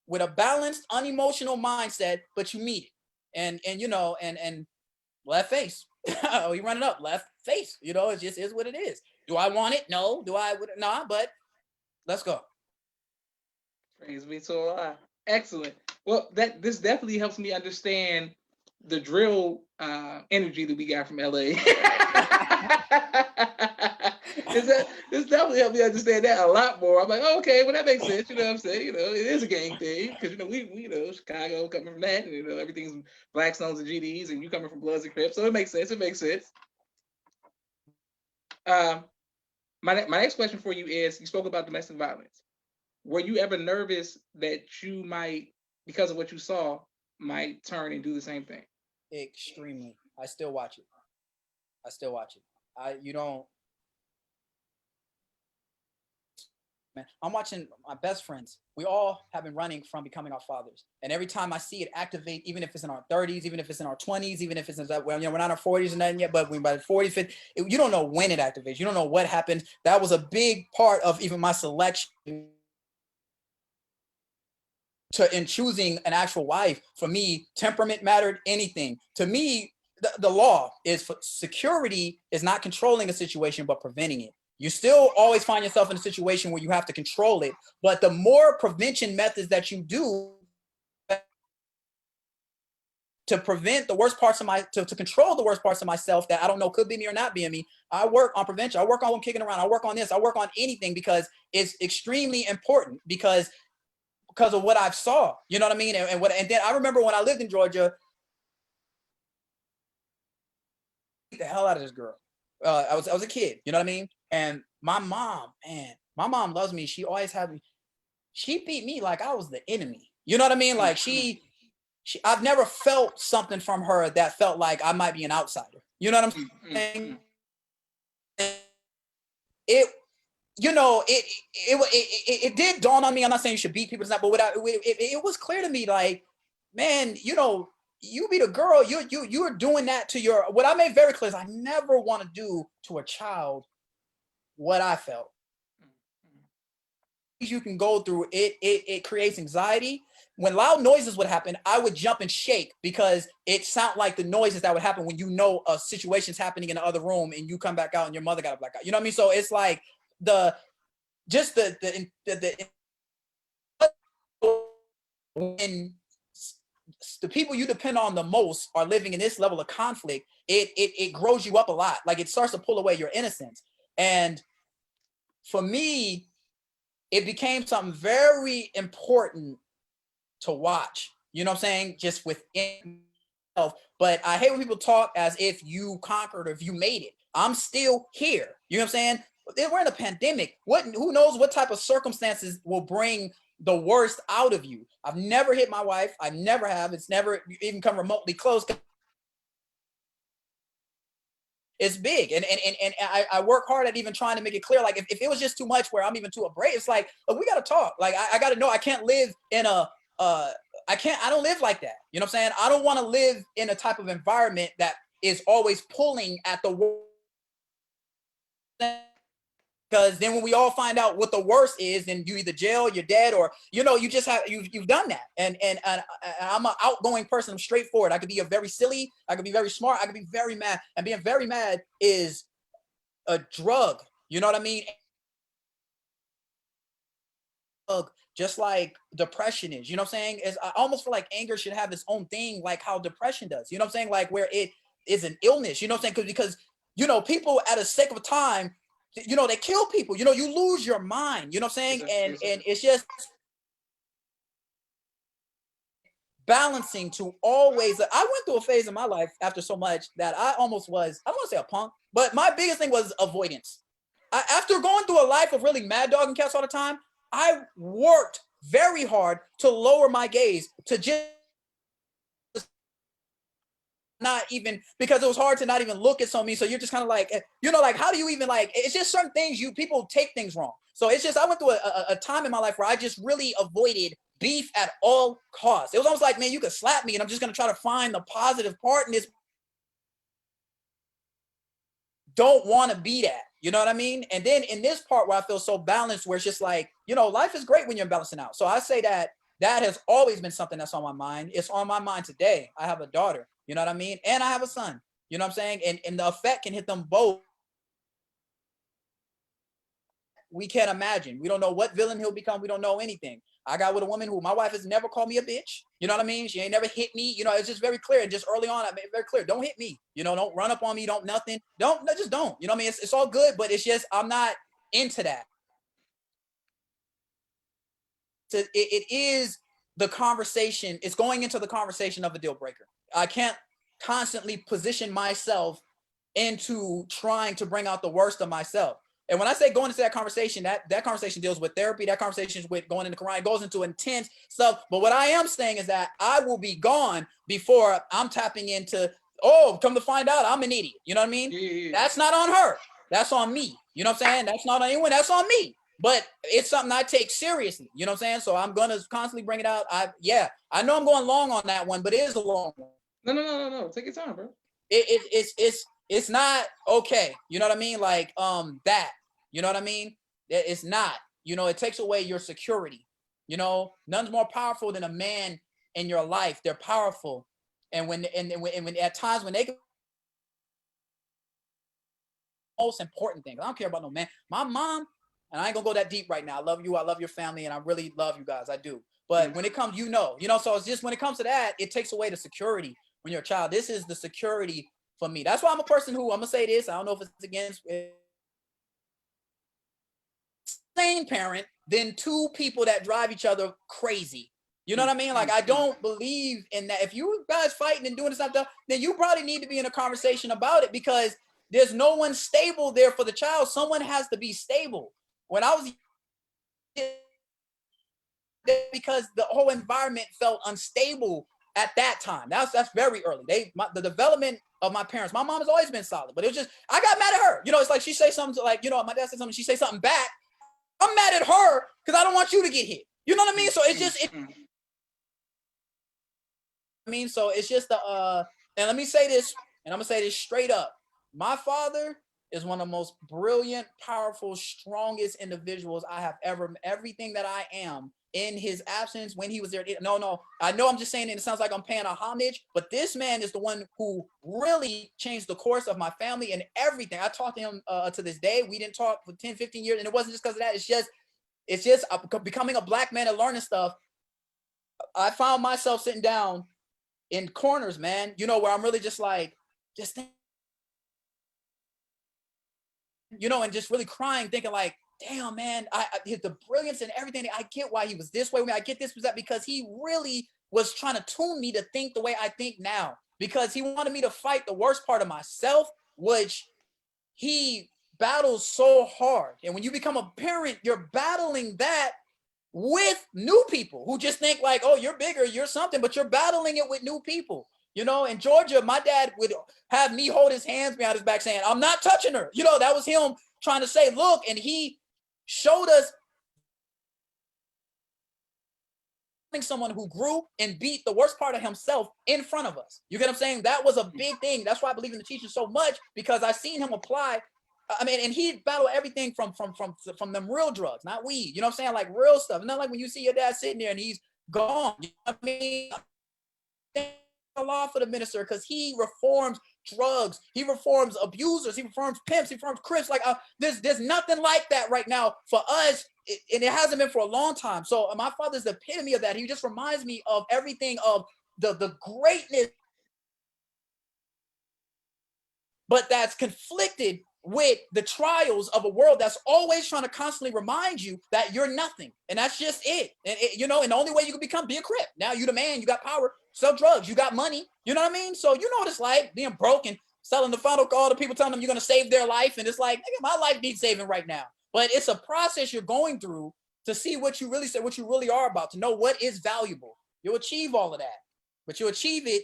B: with a balanced, unemotional mindset, but you meet it. And left face. We run it up, left face. It just is what it is. Do I want it? No. Do I? Nah, but let's go.
A: Praise be to Allah. Excellent. Well, this definitely helps me understand the drill energy that we got from LA. This definitely helped me understand that a lot more. I'm like, oh, okay, well, that makes sense. You know what I'm saying? It is a gang thing, because we Chicago coming from that, and everything's Blackstones and GDs, and you coming from Bloods and Crips, so it makes sense. My next question for you is: you spoke about domestic violence. Were you ever nervous that you might, because of what you saw, might turn and do the same thing?
B: Extremely. I still watch it. Man, I'm watching my best friends. We all have been running from becoming our fathers. And every time I see it activate, even if it's in our 30s, even if it's in our 20s, even if it's in that, we're not in our 40s and nothing yet, but when by the 40s, 50s, you don't know when it activates. You don't know what happens. That was a big part of even my selection in choosing an actual wife. For me, temperament mattered, anything. To me, the law is for security is not controlling a situation, but preventing it. You still always find yourself in a situation where you have to control it, but the more prevention methods that you do, to prevent the worst parts of to control the worst parts of myself that I don't know could be me or not being me. I work on prevention. I work on kicking around. I work on this. I work on anything because it's extremely important because of what I've saw. You know what I mean? And then I remember when I lived in Georgia, the hell out of this girl. I was a kid. You know what I mean? And my mom, man, my mom loves me. She always had me. She beat me like I was the enemy. You know what I mean? Like I've never felt something from her that felt like I might be an outsider. You know what I'm saying? It did dawn on me. I'm not saying you should beat people, but it was clear to me, like, man, you be the girl, you are doing that to your. What I made very clear is I never want to do to a child what I felt. You can go through it creates anxiety. When loud noises would happen, I would jump and shake because it sounded like the noises that would happen when a situation's happening in the other room and you come back out and your mother got a blackout. You know what I mean? So it's like when the people you depend on the most are living in this level of conflict, it grows you up a lot. Like it starts to pull away your innocence. And for me, it became something very important to watch, you know what I'm saying? Just within myself. But I hate when people talk as if you conquered or if you made it. I'm still here. You know what I'm saying? We're in a pandemic. Who knows what type of circumstances will bring the worst out of you? I've never hit my wife. I never have. It's never even come remotely close. It's big. And I work hard at even trying to make it clear. Like if it was just too much where I'm even too abrasive, it's like, look, we got to talk. Like I got to know I can't live in I don't live like that. You know what I'm saying? I don't want to live in a type of environment that is always pulling at the worst. Because then when we all find out what the worst is, then you either jail, you're dead, or you just have you've done that. And I'm an outgoing person. I'm straightforward. I could be very silly. I could be very smart. I could be very mad. And being very mad is a drug. You know what I mean? Just like depression is, you know what I'm saying? I almost feel like anger should have its own thing, like how depression does. You know what I'm saying? Like where it is an illness. You know what I'm saying? Because people at a sake of time, they kill people. You lose your mind. You know what I'm saying? And it's just balancing to always. I went through a phase in my life after so much that I almost was. I don't want to say a punk, but my biggest thing was avoidance. After going through a life of really mad dogging cats all the time, I worked very hard to lower my gaze, to just not even, because it was hard to not even look at something. So you're just kind of like, like, how do you even like, it's just certain things people take things wrong. So it's just, I went through a time in my life where I just really avoided beef at all costs. It was almost like, man, you could slap me and I'm just going to try to find the positive part in this. Don't want to be that. You know what I mean? And then in this part where I feel so balanced, where it's just like, life is great when you're balancing out. So I say that has always been something that's on my mind. It's on my mind today. I have a daughter, you know what I mean? And I have a son, you know what I'm saying? And the effect can hit them both. We can't imagine. We don't know what villain he'll become. We don't know anything. I got with a woman who my wife has never called me a bitch. You know what I mean? She ain't never hit me. It's just very clear. And just early on, I made it very clear. Don't hit me. Don't run up on me. Don't nothing. Just don't. You know what I mean? It's all good, but it's just, I'm not into that. So it is the conversation. It's going into the conversation of a deal breaker. I can't constantly position myself into trying to bring out the worst of myself. And when I say going into that conversation, that conversation deals with therapy. That conversation is with going into Quran. It goes into intense stuff. But what I am saying is that I will be gone before I'm tapping into, come to find out, I'm an idiot. You know what I mean? Yeah. That's not on her. That's on me. You know what I'm saying? That's not on anyone. That's on me. But it's something I take seriously. You know what I'm saying? So I'm going to constantly bring it out. I know I'm going long on that one, but it is a long one.
A: No. Take your time, bro.
B: It's not okay. You know what I mean? Like, that. You know what I mean? It's not. It takes away your security. None's more powerful than a man in your life. They're powerful, and when at times when they can, most important thing. I don't care about no man. My mom, and I ain't gonna go that deep right now. I love you. I love your family, and I really love you guys. I do. But when it comes, so it's just when it comes to that, it takes away the security. when you're a child. This is the security for me. That's why I'm a person who, I'm gonna say this, I don't know if it's against same parent than two people that drive each other crazy. You know what I mean? Like, I don't believe in that. If you guys fighting and doing stuff, then you probably need to be in a conversation about it, because there's no one stable there for the child. Someone has to be stable. When I was, because the whole environment felt unstable at that time. That's very early. The development of my parents. My mom has always been solid, but it was just, I got mad at her. You know, it's like she say something like, you know, my dad said something, she say something back. I'm mad at her because I don't want you to get hit. You know what I mean? So it's just, so it's just and let me say this, and I'm gonna say this straight up. My father is one of the most brilliant, powerful, strongest individuals I have ever, everything that I am in his absence, when he was there. No, I know I'm just saying it sounds like I'm paying a homage, but this man is the one who really changed the course of my family and everything. I talked to him to this day. We didn't talk for 10, 15 years, and it wasn't just because of that. It's just becoming a black man and learning stuff. I found myself sitting down in corners, man, you know, where I'm really just like, just think, you know, and just really crying, thinking like, damn, man, I the brilliance and everything. I get why he was this way. I get this was that, because he really was trying to tune me to think the way I think now, because he wanted me to fight the worst part of myself, which he battles so hard. And when you become a parent, you're battling that with new people who just think like, oh, you're bigger, you're something, but you're battling it with new people. You know, in Georgia, my dad would have me hold his hands behind his back saying, I'm not touching her. You know, that was him trying to say, look, and he showed us someone who grew and beat the worst part of himself in front of us. You get what I'm saying? That was a big thing. That's why I believe in the teaching so much, because I seen him apply. I mean, and he battled everything from them real drugs, not weed. You know what I'm saying? Like real stuff. Not like when you see your dad sitting there and he's gone. You know what I mean? A law for the minister, because he reforms drugs, he reforms abusers, he reforms pimps, he reforms crips. Like there's nothing like that right now for us, and it hasn't been for a long time. So my father's the epitome of that. He just reminds me of everything, of the greatness, but that's conflicted with the trials of a world that's always trying to constantly remind you that you're nothing. And that's just it. And you know, and the only way you can be a crip. Now you the man, you got power, sell drugs, you got money. You know what I mean? So you know what it's like, being broke and selling the final call to people, telling them you're going to save their life. And it's like, nigga, my life needs saving right now. But it's a process you're going through to see what you really say, what you really are about, to know what is valuable. You'll achieve all of that, but you'll achieve it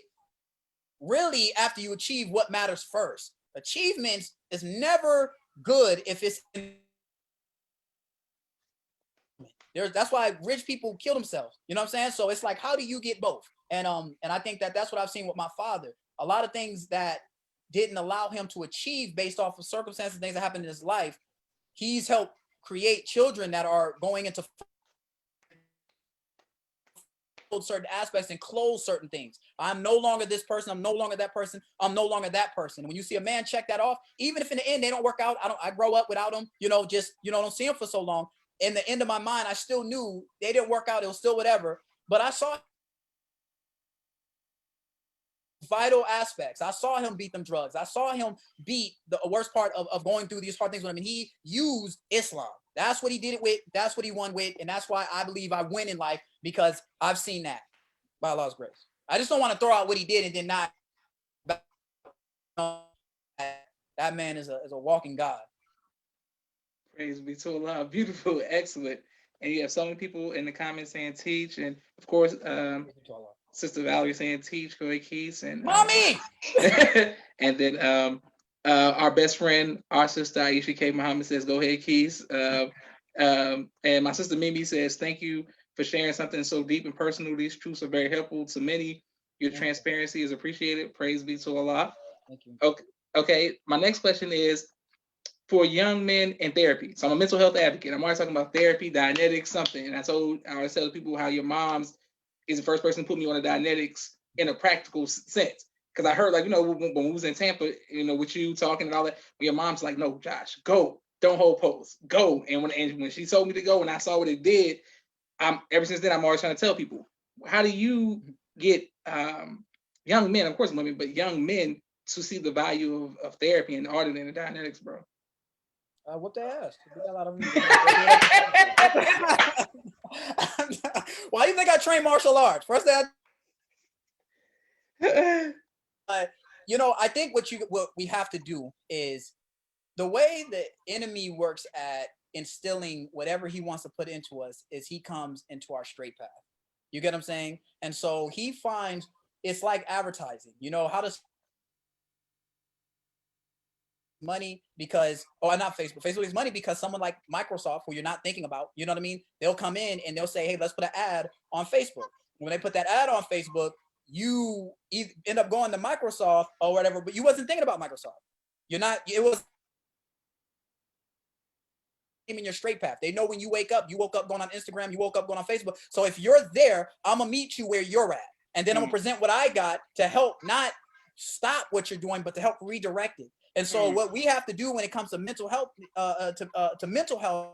B: really after you achieve what matters first. Achievements is never good if it's that's why rich people kill themselves. You know what I'm saying? So it's like, how do you get both? And I think that's what I've seen with my father. A lot of things that didn't allow him to achieve based off of circumstances, things that happened in his life, he's helped create children that are going into certain aspects and close certain things. I'm no longer this person. I'm no longer that person. I'm no longer that person. And when you see a man check that off, even if in the end they don't work out, I grow up without them, you know, just, you know, don't see them for so long. In the end of my mind, I still knew they didn't work out. It was still whatever. But I saw vital aspects. I saw him beat them drugs. I saw him beat the worst part of going through these hard things with him. And he used Islam. That's what he did it with. That's what he won with. And that's why I believe I win in life, because I've seen that by Allah's grace. I just don't want to throw out what he did and then not. That man is a walking God.
A: Praise be to Allah. Beautiful, excellent. And you have so many people in the comments saying teach. And of course, Sister Valerie saying teach, go ahead, Keys. And
B: Mommy!
A: and then our best friend, our sister Aisha K. Muhammad says, go ahead, Keys. And my sister Mimi says, thank you for sharing something so deep and personal. These truths are very helpful to many. Your transparency is appreciated. Praise be to Allah.
B: Thank you.
A: Okay. My next question is for young men in therapy. So I'm a mental health advocate. I'm always talking about therapy, Dianetics, something. And I always tell people how your mom's is the first person to put me on the Dianetics in a practical sense. Because I heard, like, you know, when we was in Tampa, you know, with you talking and all that, your mom's like, no, Josh, go. Don't hold pose. Go. And when she told me to go and I saw what it did, ever since then, I'm always trying to tell people, how do you get young men, of course, women, but young men to see the value of therapy and art and the dynamics, bro?
B: What they asked. Why do you think I train martial arts? First thing I think what we have to do is the way the enemy works at instilling whatever he wants to put into us is he comes into our straight path. You get what I'm saying? And so he finds it's like advertising. How does money because not Facebook is money because someone like Microsoft, who you're not thinking about, you know what I mean? They'll come in and they'll say, hey, let's put an ad on Facebook. When they put that ad on Facebook, you end up going to Microsoft or whatever, but you wasn't thinking about Microsoft. It was in your straight path. They know when you woke up going on Instagram, you woke up going on Facebook. So if you're there, I'm gonna meet you where you're at. And then I'm gonna present what I got to help not stop what you're doing, but to help redirect it. And so what we have to do when it comes to mental health, to mental health,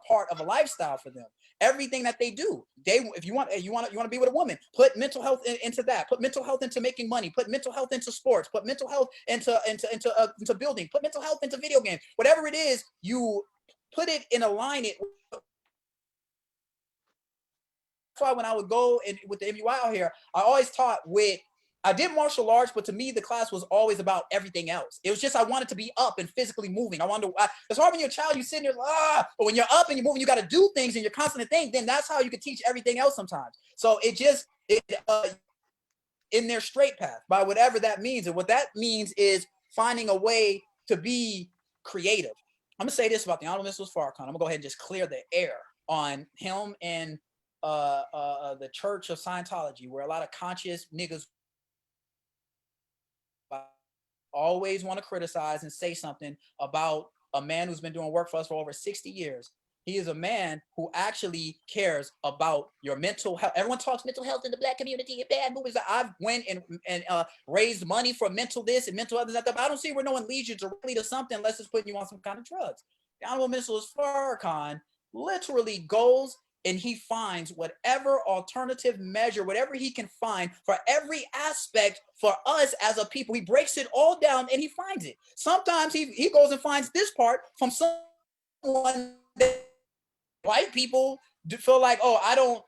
B: part of a lifestyle for them. Everything that they do, if you want to be with a woman, put mental health into that. Put mental health into making money. Put mental health into sports. Put mental health into building. Put mental health into video games. Whatever it is, you put it and align it. That's why when I would go with the MUI out here, I always taught I did martial arts, but to me, the class was always about everything else. It was just I wanted to be up and physically moving. It's hard when you're a child, you're sitting there, but when you're up and you're moving, you got to do things and you're constantly thinking, then that's how you can teach everything else sometimes. So in their straight path, by whatever that means. And what that means is finding a way to be creative. I'm going to say this about the Honorable Mr. Farrakhan. I'm going to go ahead and just clear the air on him and the Church of Scientology, where a lot of conscious niggas always want to criticize and say something about a man who's been doing work for us for over 60 years. He is a man who actually cares about your mental health. Everyone talks mental health in the Black community and bad movies. I've went and raised money for mental this and mental others. But I don't see where no one leads you directly to something unless it's putting you on some kind of drugs. The Honorable Mr. Farrakhan literally goes and he finds whatever alternative measure, whatever he can find for every aspect for us as a people. He breaks it all down and he finds it. Sometimes he goes and finds this part from someone that white people feel like, oh, I don't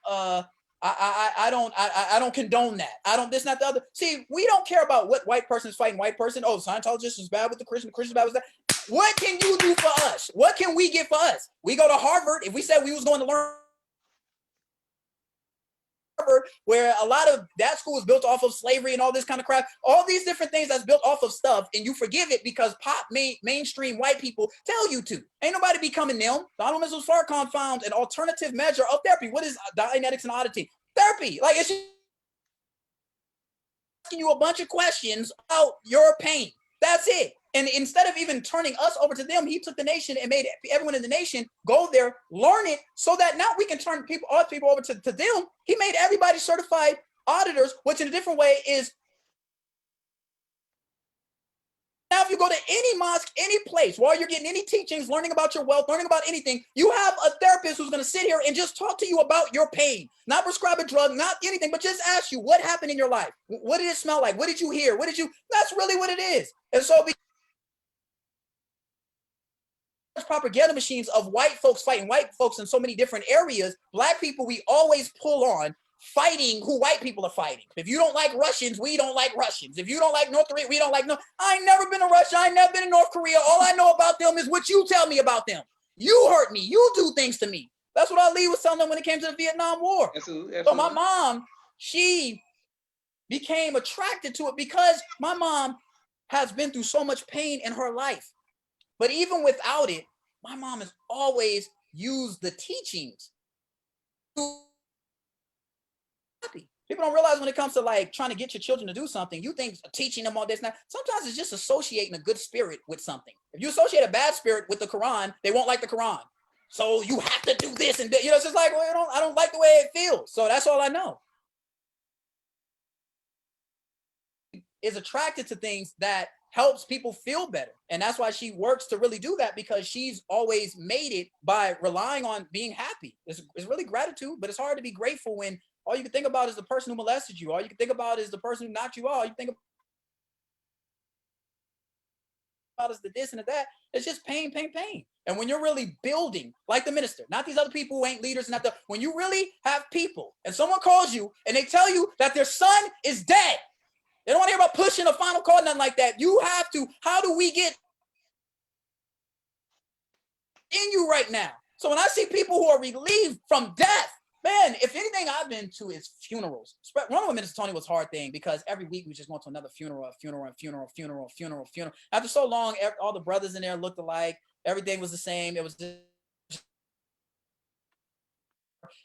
B: condone that. I don't this, not the other. See, we don't care about what white person is fighting white person. Oh, Scientologist is bad with the Christian is bad with that. What can you do for us? What can we get for us? We go to Harvard. If we said we was going to learn where a lot of that school is built off of slavery and all this kind of crap, all these different things that's built off of stuff, and you forgive it because mainstream white people tell you to. Ain't nobody becoming them. Donald Mrs. Farrakhan found an alternative measure of therapy. What is Dianetics and Oddity? Therapy. Like, it's asking you a bunch of questions about your pain. That's it. And instead of even turning us over to them, he took the nation and made everyone in the nation go there, learn it, so that now we can turn all people over to them. He made everybody certified auditors, which in a different way is, now if you go to any mosque, any place, while you're getting any teachings, learning about your wealth, learning about anything, you have a therapist who's going to sit here and just talk to you about your pain, not prescribe a drug, not anything, but just ask you what happened in your life. What did it smell like? What did you hear? That's really what it is. And so propaganda machines of white folks fighting white folks in so many different areas, Black people, we always pull on fighting who white people are fighting. If you don't like Russians, we don't like Russians. If you don't like North Korea, we don't like I ain't never been to Russia. I ain't never been to North Korea. All I know about them is what you tell me about them. You hurt me. You do things to me. That's what Ali was telling them when it came to the Vietnam War. Absolutely. So my mom, she became attracted to it because my mom has been through so much pain in her life. But even without it, my mom has always used the teachings. People don't realize when it comes to like trying to get your children to do something, you think teaching them all this now. Sometimes it's just associating a good spirit with something. If you associate a bad spirit with the Quran, they won't like the Quran. So you have to do this and it's just like, well, I don't like the way it feels. So that's all I know. Is attracted to things that helps people feel better. And that's why she works to really do that, because she's always made it by relying on being happy. It's really gratitude, but it's hard to be grateful when All you can think about is the person who molested you. All you can think about is the person who knocked you out. All you think about is the this and the that. It's just pain, pain, pain. And when you're really building, like the minister, not these other people who ain't leaders, not the, when you really have people and someone calls you and they tell you that their son is dead, they don't want to hear about pushing a final call, nothing like that. You have to, how do we get in you right now? So when I see people who are relieved from death, man, if anything I've been to is funerals. One with Minister Tony was a hard thing because every week we just went to another funeral. After so long, all the brothers in there looked alike. Everything was the same. It was just,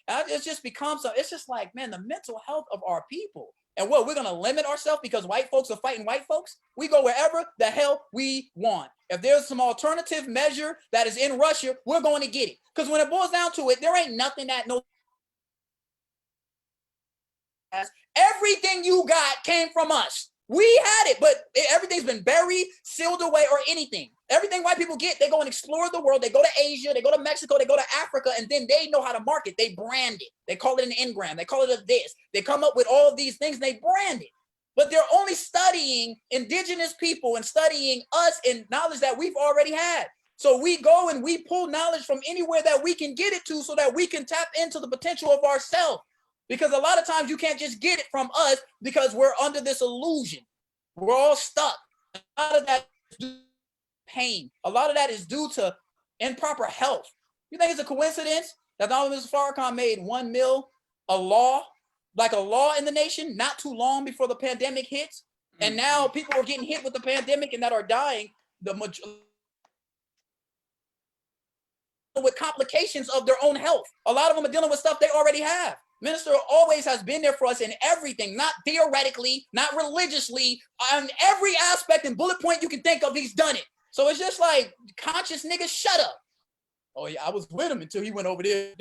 B: it's just become so, it's just like, man, the mental health of our people. And what, we're going to limit ourselves because white folks are fighting white folks? We go wherever the hell we want. If there's some alternative measure that is in Russia, we're going to get it. Because when it boils down to it, there ain't nothing that no. Everything you got came from us. We had it, but everything's been buried, sealed away, or anything. Everything white people get, they go and explore the world. They go to Asia, they go to Mexico, they go to Africa, and then they know how to market. They brand it. They call it an engram. They call it a this. They come up with all of these things, and they brand it. But they're only studying indigenous people and studying us in knowledge that we've already had. So we go and we pull knowledge from anywhere that we can get it to so that we can tap into the potential of ourselves. Because a lot of times you can't just get it from us because we're under this illusion. We're all stuck. A lot of that is due to pain. A lot of that is due to improper health. You think it's a coincidence that Min Farrakhan made 1 mil a law, like a law in the nation, not too long before the pandemic hits? And now people are getting hit with the pandemic and that are dying with complications of their own health. A lot of them are dealing with stuff they already have. Minister always has been there for us in everything, not theoretically, not religiously, on every aspect and bullet point you can think of, he's done it. So it's just like, conscious niggas, shut up. Oh yeah, I was with him until he went over there.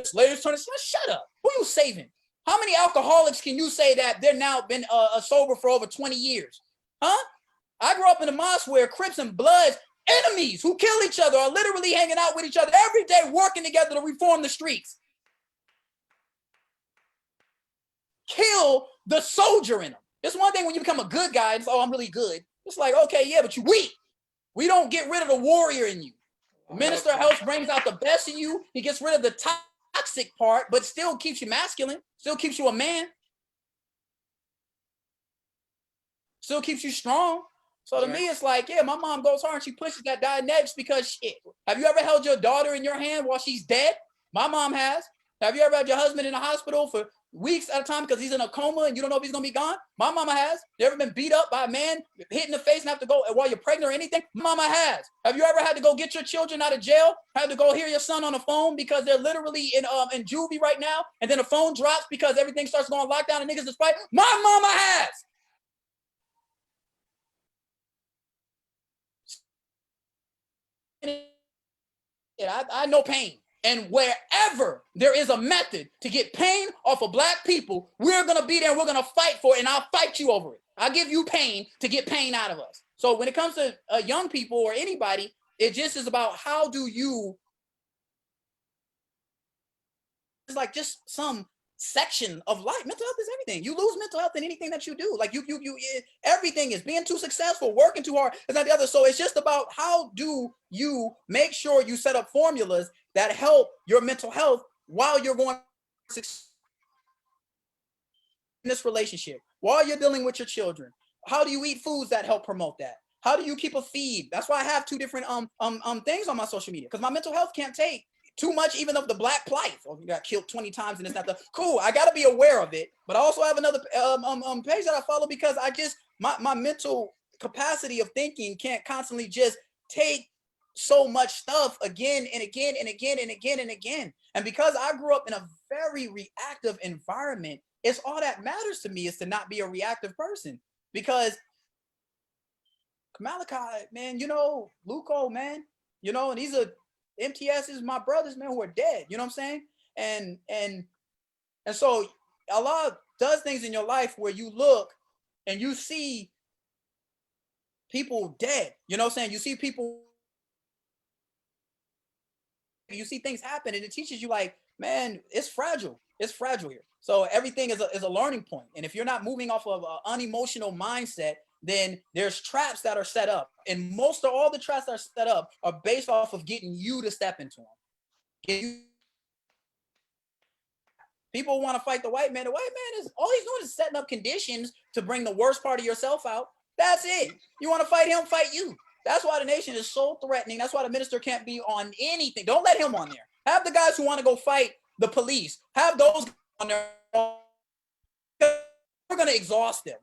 B: Slaves turn, shut up. Who you saving? How many alcoholics can you say that they're now been sober for over 20 years? Huh? I grew up in a mosque where Crips and Bloods, enemies who kill each other, are literally hanging out with each other every day, working together to reform the streets. Kill the soldier in them. It's one thing when you become a good guy, it's, oh, I'm really good. It's like, okay, yeah, but you weak. We don't get rid of the warrior in you. Minister helps brings out the best in you. He gets rid of the toxic part, but still keeps you masculine, still keeps you a man, still keeps you strong. So to me, it's like, yeah, my mom goes hard and she pushes that Dianetics because shit. Have you ever held your daughter in your hand while she's dead? My mom has. Have you ever had your husband in the hospital for weeks at a time because he's in a coma and you don't know if he's gonna be gone? My mama has. You ever been beat up by a man, hit in the face and have to go while you're pregnant or anything? My mama has. Have you ever had to go get your children out of jail? Had to go hear your son on the phone because they're literally in juvie right now, and then the phone drops because everything starts going lockdown and niggas is fighting? My mama has. I know pain. And wherever there is a method to get pain off of black people, we're going to be there and we're going to fight for it, and I'll fight you over it. I'll give you pain to get pain out of us. So when it comes to young people or anybody, it just is about how do you, it's like just some section of life. Mental health is everything. You lose mental health in anything that you do. Like you everything is being too successful, working too hard. It's not the other. So it's just about how do you make sure you set up formulas that help your mental health while you're going in this relationship, while you're dealing with your children. How do you eat foods that help promote that? How do you keep a feed? That's why I have 2 different things on my social media, because my mental health can't take too much, even of the black plight. Oh, you got killed 20 times and it's not the cool. I got to be aware of it, but I also have another page that I follow because I just my mental capacity of thinking can't constantly just take so much stuff again and again and again and again and again. And because I grew up in a very reactive environment, it's all that matters to me is to not be a reactive person. Because Malachi, man, you know, Luco, man, you know, and these are MTSs, my brothers, man, who are dead. You know what I'm saying? And so Allah does things in your life where you look and you see people dead. You know what I'm saying? You see people, you see things happen, and it teaches you like, man, it's fragile. It's fragile here. So everything is a learning point. And if you're not moving off of an unemotional mindset, then there's traps that are set up. And most of all the traps that are set up are based off of getting you to step into them. People want to fight the white man. The white man is all he's doing is setting up conditions to bring the worst part of yourself out. That's it. You want to fight him, fight you. That's why the nation is so threatening. That's why the minister can't be on anything. Don't let him on there. Have the guys who want to go fight the police. Have those on there. We're going to exhaust them.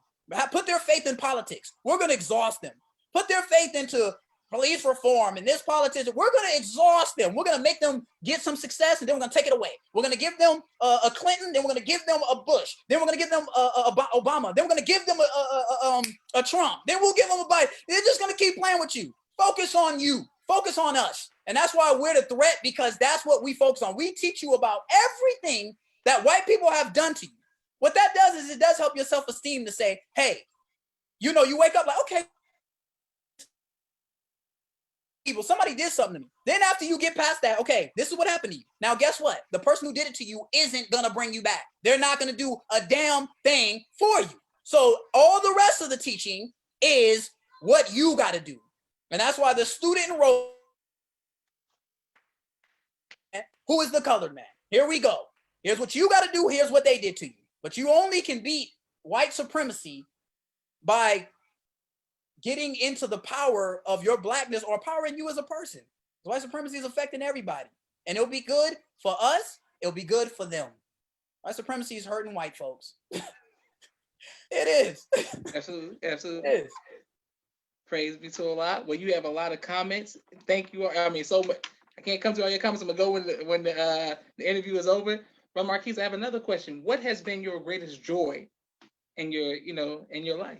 B: Put their faith in politics. We're going to exhaust them. Put their faith into police reform and this politician. We're going to exhaust them. We're going to make them get some success, and then we're going to take it away. We're going to give them a Clinton, then we're going to give them a Bush, then we're going to give them a Obama, then we're going to give them a Trump, then we'll give them a Biden. They're just going to keep playing with you. Focus on you. Focus on us. And that's why we're the threat, because that's what we focus on. We teach you about everything that white people have done to you. What that does is it does help your self-esteem to say, hey, you wake up like, okay, people, somebody did something to me. Then after you get past that, okay, this is what happened to you. Now, guess what? The person who did it to you isn't going to bring you back. They're not going to do a damn thing for you. So all the rest of the teaching is what you got to do. And that's why the student enrolled, who is the colored man? Here we go. Here's what you got to do. Here's what they did to you. But you only can beat white supremacy by getting into the power of your blackness or power in you as a person. White supremacy is affecting everybody. And it'll be good for us. It'll be good for them. White supremacy is hurting white folks. It is.
A: Absolutely. Absolutely.
B: It is.
A: Praise be to Allah. Well, you have a lot of comments. Thank you. I mean, so much. I can't come to all your comments. I'm going to go when the interview is over. But Marquis, I have another question. What has been your greatest joy in your, in your life?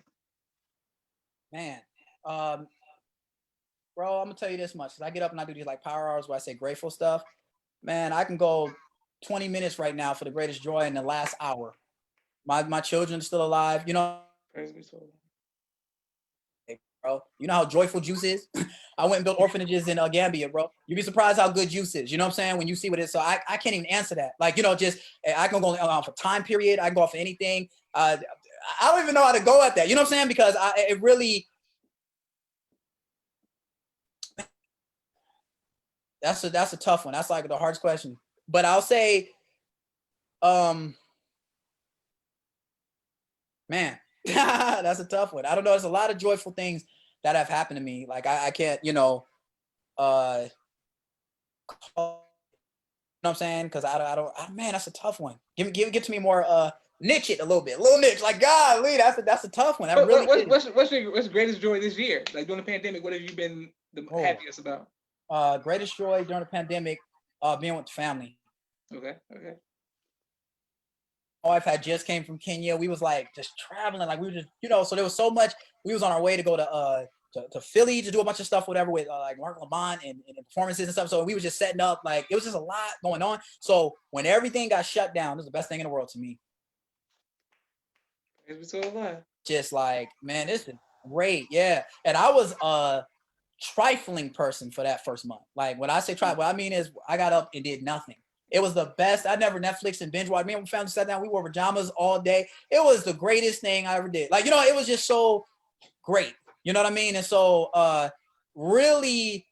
B: Man, bro, I'm gonna tell you this much. Cause I get up and I do these like power hours where I say grateful stuff. Man, I can go 20 minutes right now for the greatest joy in the last hour. My children are still alive.
A: Praise be to Allah.
B: Bro, you know how joyful juice is? I went and built orphanages in Gambia, bro. You'd be surprised how good juice is. You know what I'm saying? When you see what it is. So I can't even answer that. Like, just I can go off a time period. I can go off of anything. I don't even know how to go at that. You know what I'm saying? Because it really, that's a tough one. That's like the hardest question. But I'll say, man, that's a tough one. I don't know. There's a lot of joyful things that have happened to me. Like I can't, you know what I'm saying? Because I don't, man, that's a tough one. Give to me more, niche it a little niche. Like, golly, that's a tough one. That really
A: what's your greatest joy this year? Like during the pandemic, what have you been the happiest about?
B: Greatest joy during the pandemic, being with the family.
A: Okay.
B: My wife had just came from Kenya. We was like just traveling, like we were just, so there was so much. We was on our way to go to Philly to do a bunch of stuff, whatever, with like Mark Lamont and performances and stuff. So we was just setting up, like it was just a lot going on. So when everything got shut down, it was the best thing in the world to me. Just like, man, this is great, yeah. And I was a trifling person for that first month. Like when I say trifling, what I mean is I got up and did nothing. It was the best. I never Netflix and binge watched. Me and my family sat down. We wore pajamas all day. It was the greatest thing I ever did. Like, it was just so great. You know what I mean? And so really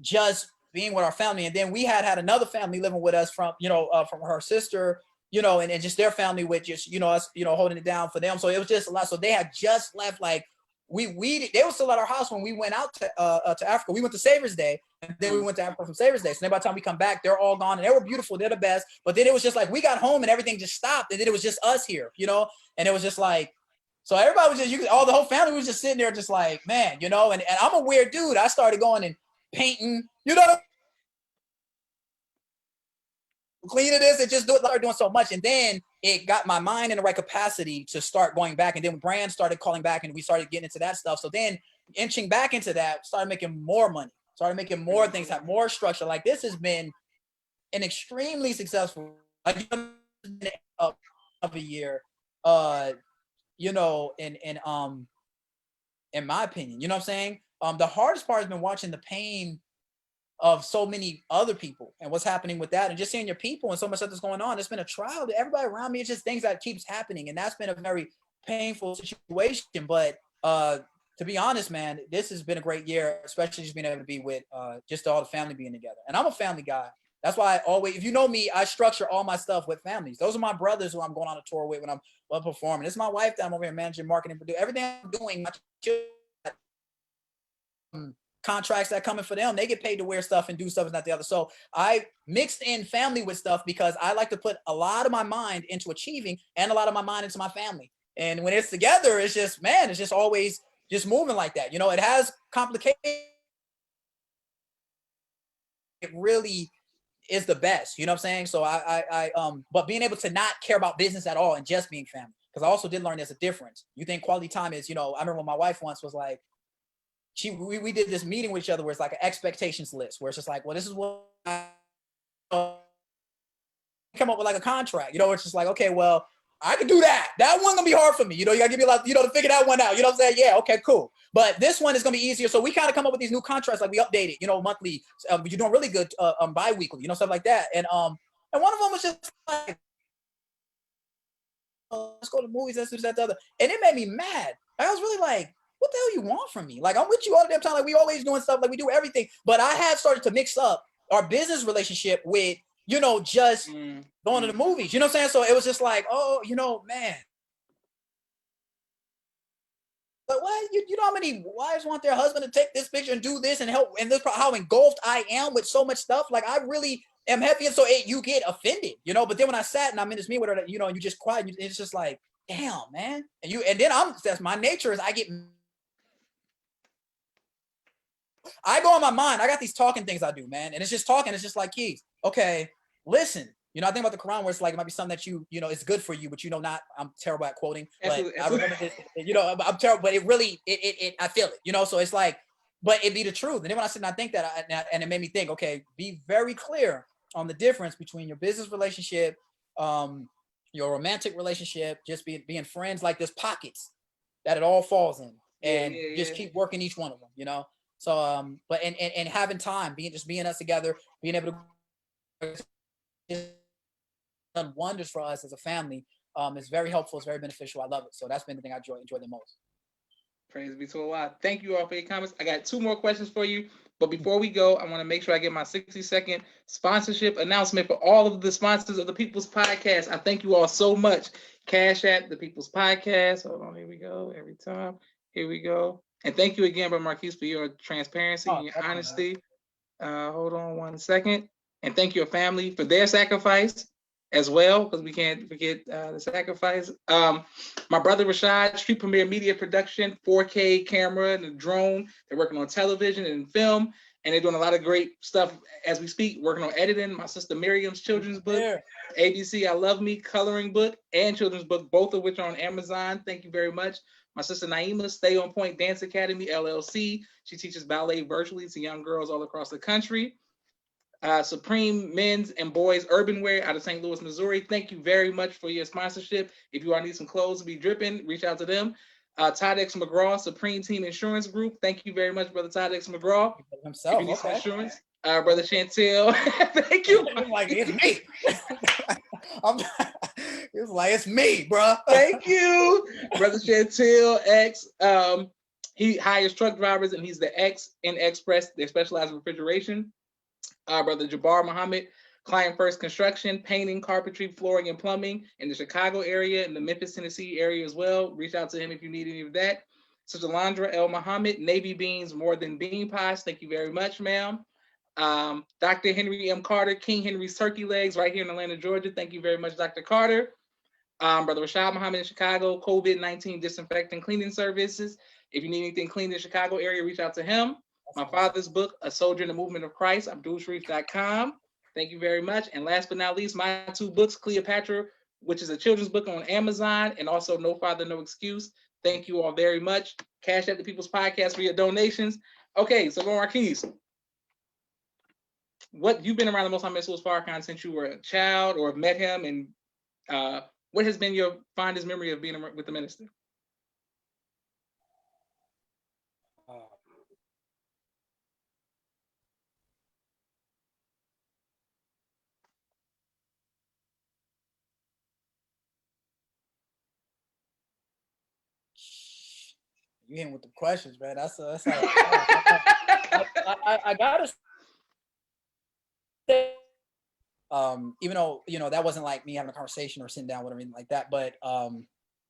B: just being with our family. And then we had another family living with us from her sister, and just their family with just, us, holding it down for them. So it was just a lot. So they had just left, like, they were still at our house when we went out to Africa. We went to Savior's Day, and then we went to Africa from Savior's Day. So then by the time we come back, they're all gone, and they were beautiful. They're the best. But then it was just like we got home and everything just stopped, and then it was just us here, And it was just like, so everybody was just, the whole family was just sitting there, just like, man, And I'm a weird dude. I started going and painting, cleaning this and just started doing so much, and then it got my mind in the right capacity to start going back. And then brands started calling back, and we started getting into that stuff. So then inching back into that, started making more money, started making more things, have more structure. Like this has been an extremely successful of a year, in my opinion. You know what I'm saying? The hardest part has been watching the pain of so many other people and what's happening with that, and just seeing your people and so much stuff that's going on. It's been a trial to everybody around me. It's just things that keeps happening, and that's been a very painful situation. But to be honest, man, this has been a great year, especially just being able to be with just all the family being together. And I'm a family guy. That's why I always, if you know me, I structure all my stuff with families. Those are my brothers who I'm going on a tour with when I'm performing. This is my wife that I'm over here managing, marketing, everything I'm doing. My children, contracts that coming for them, they get paid to wear stuff and do stuff and not the other. So I mixed in family with stuff because I like to put a lot of my mind into achieving and a lot of my mind into my family. And when it's together, it's just, man, it's just always just moving like that. You know, it has complicated. It really is the best. You know what I'm saying? So but being able to not care about business at all and just being family. Because I also did learn there's a difference. You think quality time is, you know, I remember when my wife once was like, we did this meeting with each other where it's like an expectations list where it's just like, well, this is what I come up with, like a contract, you know, it's just like, okay, well, I can do that. That one gonna be hard for me. You know, you gotta give me a lot, you know, to figure that one out. You know what I'm saying? Yeah, okay, cool. But this one is gonna be easier. So we kind of come up with these new contracts, like we update it, you know, monthly. You're doing really good bi-weekly, you know, stuff like that. And one of them was just like, let's go to the movies, this, that, the other. And it made me mad. I was really like, what the hell you want from me? Like, I'm with you all the damn time. Like, we always doing stuff. Like, we do everything. But I have started to mix up our business relationship with, you know, just going to the movies. You know what I'm saying? So it was just like, oh, you know, man. But what? You know how many wives want their husband to take this picture and do this and help? And this, how engulfed I am with so much stuff. Like, I really am happy. And so you get offended, you know? But then when I sat and I'm in this meeting with her, you know, and you just quiet, it's just like, damn, man. And then that's my nature is I go on my mind. I got these talking things I do, man. And it's just talking. It's just like, Keys, okay, listen. You know, I think about the Quran where it's like, it might be something that you know, it's good for you, but you know, I'm terrible at quoting. But I remember this, you know, I'm terrible, but it really, I feel it, you know? So it's like, but it be the truth. And then when I sit and I think that, and it made me think, okay, be very clear on the difference between your business relationship, your romantic relationship, just being friends. Like there's pockets that it all falls in, and just keep working each one of them, you know? So, but and having time, being us together, being able to done wonders for us as a family. It's very helpful. It's very beneficial. I love it. So that's been the thing I enjoy the most.
A: Praise be to Allah. Thank you all for your comments. I got 2 more questions for you. But before we go, I want to make sure I get my 60-second sponsorship announcement for all of the sponsors of the People's Podcast. I thank you all so much. Cash App, the People's Podcast. Hold on, here we go. Every time. Here we go. And thank you again, Brother Marquis, for your transparency and your honesty. Hold on 1 second. And thank your family for their sacrifice as well, because we can't forget the sacrifice. My brother Rashad, Street Premier Media Production, 4K camera and a drone. They're working on television and film, and they're doing a lot of great stuff as we speak, working on editing. My sister Miriam's children's book, ABC I Love Me coloring book, and children's book, both of which are on Amazon. Thank you very much. My sister Naima, Stay On Point Dance Academy, LLC. She teaches ballet virtually to young girls all across the country. Supreme Men's and Boys Urban Wear out of St. Louis, Missouri. Thank you very much for your sponsorship. If you need some clothes to be dripping, reach out to them. Todd X McGraw, Supreme Team Insurance Group. Thank you very much, Brother Todd X McGraw.
B: Himself,
A: if you need some insurance. Brother Chantel, thank you.
B: Like, it's me. It's like, it's me, bro.
A: Thank you. Brother Chantel X. He hires truck drivers, and he's the X in Express. They specialize in refrigeration. Brother Jabbar Muhammad, Client First Construction, painting, carpentry, flooring, and plumbing in the Chicago area and the Memphis, Tennessee area as well. Reach out to him if you need any of that. Sister Landra L. Muhammad, Navy Beans More Than Bean Pies. Thank you very much, ma'am. Dr. Henry M. Carter, King Henry's Turkey Legs, right here in Atlanta, Georgia. Thank you very much, Dr. Carter. Brother Rashad Muhammad in Chicago, COVID-19 disinfecting cleaning services. If you need anything clean in the Chicago area, reach out to him. My father's book, A Soldier in the Movement of Christ, AbdulSharif.com. Thank you very much. And last but not least, my 2 books, Cleopatra, which is a children's book on Amazon, and also No Father, No Excuse. Thank you all very much. Cash at the People's Podcast for your donations. Okay, so Marquis, what you've been around the Most High Messiah Farrakhan since you were a child or have met him, and what has been your fondest memory of being with the minister?
B: You hitting with the questions, man. That's like, I gotta say, even though that wasn't like me having a conversation or sitting down with him or anything like that, but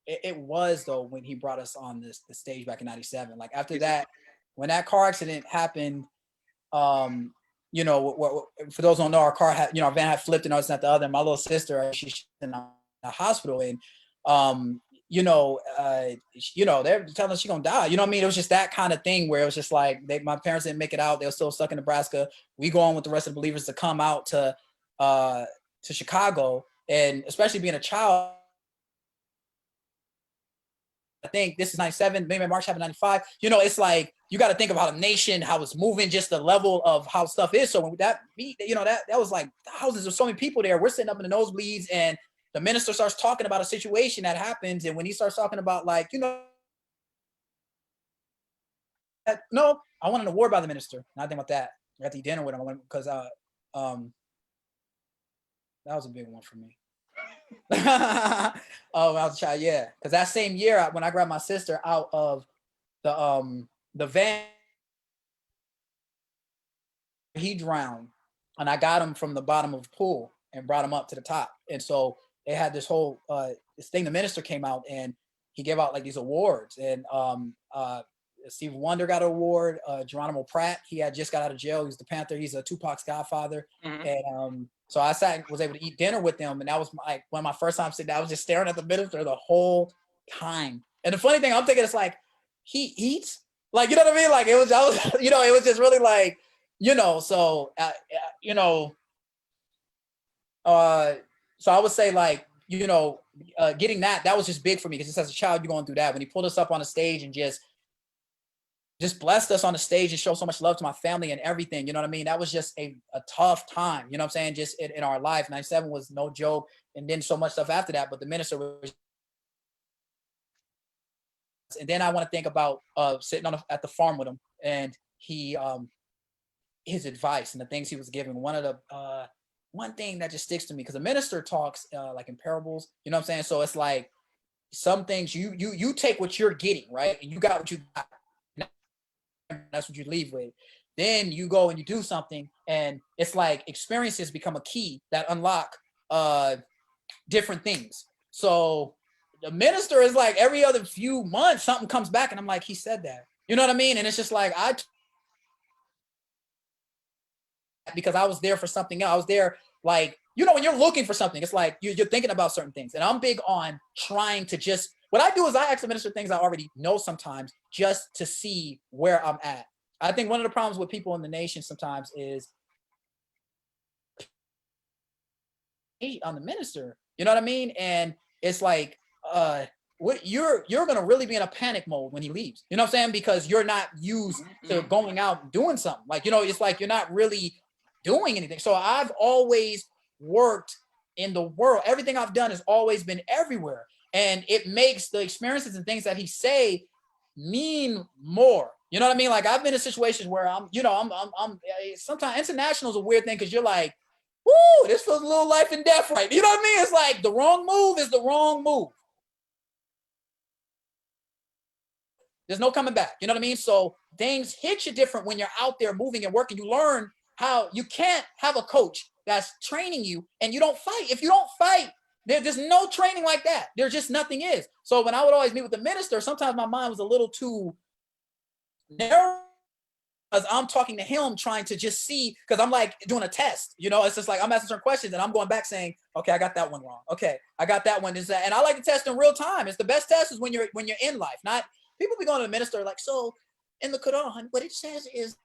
B: it was though when he brought us on the stage back in '97. Like after that, when that car accident happened, for those who don't know, our car had, our van had flipped and all this and that the other. And my little sister, she's in the hospital, and they're telling us she's gonna die. You know what I mean? It was just that kind of thing where it was just like my parents didn't make it out. They were still stuck in Nebraska. We go on with the rest of the believers to come out to Chicago, and especially being a child. I think this is '97, maybe March happened '95. It's like you got to think about a nation, how it's moving, just the level of how stuff is. So when that was like thousands of so many people there. We're sitting up in the nosebleeds, and the minister starts talking about a situation that happens, and when he starts talking about no, I want an award by the minister. Not think about that. I got to eat dinner with him because that was a big one for me. I was a child, yeah. Because that same year, when I grabbed my sister out of the van, he drowned, and I got him from the bottom of the pool and brought him up to the top. And so they had this whole this thing. The minister came out and he gave out like these awards, and Steve Wonder got an award. Geronimo Pratt, he had just got out of jail. He's the Panther. He's a Tupac's godfather. Mm-hmm. And so I was able to eat dinner with them, and that was like one of my first times sitting down. I was just staring at the minister the whole time. And the funny thing, I'm thinking, it's like he eats, like, you know what I mean? Like it was it was just really like, so so I would say like, getting that was just big for me, because just as a child, you're going through that. When he pulled us up on the stage and just blessed us on the stage and showed so much love to my family and everything, you know what I mean? That was just a tough time, you know what I'm saying? Just in our life. '97 was no joke, and then so much stuff after that, but the minister was. And then I want to think about sitting at the farm with him, and he his advice and the things he was giving. One thing that just sticks to me, because the minister talks like in parables, you know what I'm saying? So it's like some things you take what you're getting, right? And you got what you got. That's what you leave with. Then you go and you do something, and it's like experiences become a key that unlock different things. So the minister is like every other few months something comes back, and I'm like, he said that, you know what I mean? And it's just like because I was there for something else. I was there, like, when you're looking for something, it's like you're thinking about certain things. And I'm big on trying to just, what I do is I ask the minister things I already know sometimes, just to see where I'm at. I think one of the problems with people in the nation sometimes is on the minister, you know what I mean? And it's like, you're gonna really be in a panic mode when he leaves, you know what I'm saying? Because you're not used to going out and doing something, like, it's like you're not really doing anything. So I've always worked in the world. Everything I've done has always been everywhere, and it makes the experiences and things that he say mean more. You know what I mean? Like I've been in situations where I'm sometimes international is a weird thing, because you're like, woo, this feels a little life and death, right? You know what I mean? It's like the wrong move is the wrong move. There's no coming back. You know what I mean? So things hit you different when you're out there moving and working. You learn how you can't have a coach that's training you and you don't fight. If you don't fight, there's no training like that. There just nothing is. So when I would always meet with the minister, sometimes my mind was a little too narrow, because I'm talking to him, trying to just see, because I'm like doing a test, it's just like I'm asking certain questions and I'm going back saying, okay, I got that one wrong. Okay, I got that one. And I like to test in real time. It's the best test is when you're in life. Not people be going to the minister like, so in the Quran, what it says is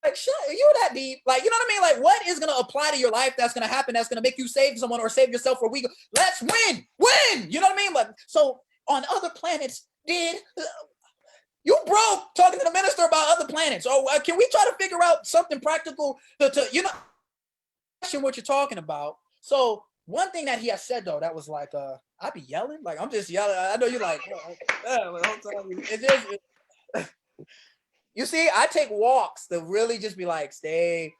B: like, shut, you're that deep, like, you know what I mean? Like, what is gonna apply to your life that's gonna happen, that's gonna make you save someone or save yourself? Where we go, let's win, you know what I mean? Like, so on other planets, you broke talking to the minister about other planets? Or can we try to figure out something practical to question what you're talking about? So one thing that he has said though, that was like, I be yelling, like I'm just yelling. I know you're like, you see, I take walks to really just be like, stay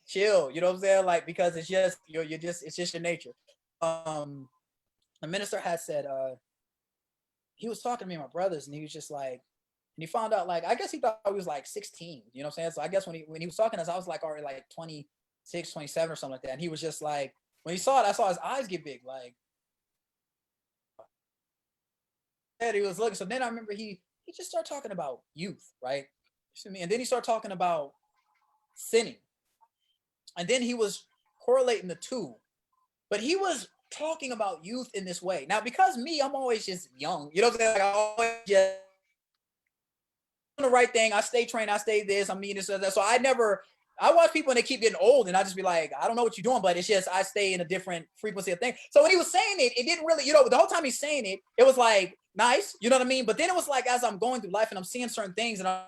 B: chill. You know what I'm saying? Like, because it's just it's just your nature. The minister has said, he was talking to me and my brothers, and he was just like, and he found out, like, I guess he thought he was like 16, you know what I'm saying? So I guess when he was talking to us, I was like already like 26, 27 or something like that. And he was just like, when he saw it, I saw his eyes get big, like, and he was looking. So then I remember he just started talking about youth, right? You see me? And then he started talking about sinning. And then he was correlating the two, but he was talking about youth in this way. Now, because me, I'm always just young, you know what I'm saying? Like, I always just the right thing. I stay trained. I stay this. I mean this. So I watch people and they keep getting old, and I just be like, I don't know what you're doing, but it's just I stay in a different frequency of thing. So when he was saying it, it didn't really, the whole time he's saying it, it was like nice, you know what I mean? But then it was like as I'm going through life and I'm seeing certain things, and I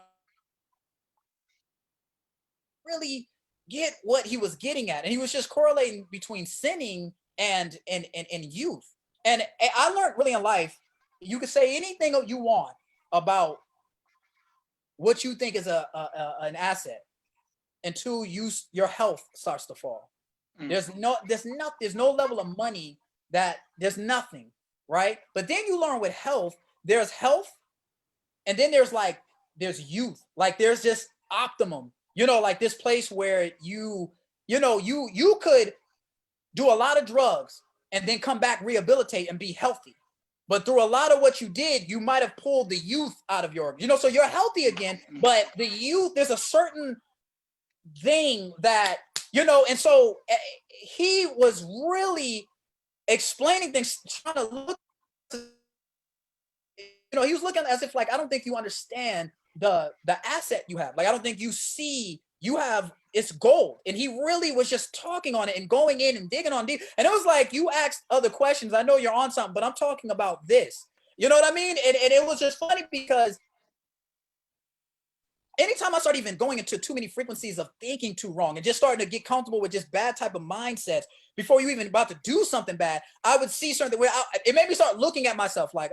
B: really get what he was getting at, and he was just correlating between sinning and youth. And I learned really in life, you could say anything you want about what you think is an asset until your health starts to fall. There's no level of money that there's nothing, right? But then you learn with health, there's health, and then there's youth. Like there's just optimum, like this place where you could do a lot of drugs and then come back, rehabilitate, and be healthy. But through a lot of what you did, you might have pulled the youth out of your, so you're healthy again, but the youth, there's a certain thing that, and so he was really explaining things, trying to look, he was looking as if like, I don't think you understand the asset you have. Like, I don't think you see you have, it's gold. And he really was just talking on it and going in and digging on deep. And it was like, you asked other questions. I know you're on something, but I'm talking about this. You know what I mean? And it was just funny because anytime I start even going into too many frequencies of thinking too wrong and just starting to get comfortable with just bad type of mindsets before you even about to do something bad, I would see something where it made me start looking at myself like,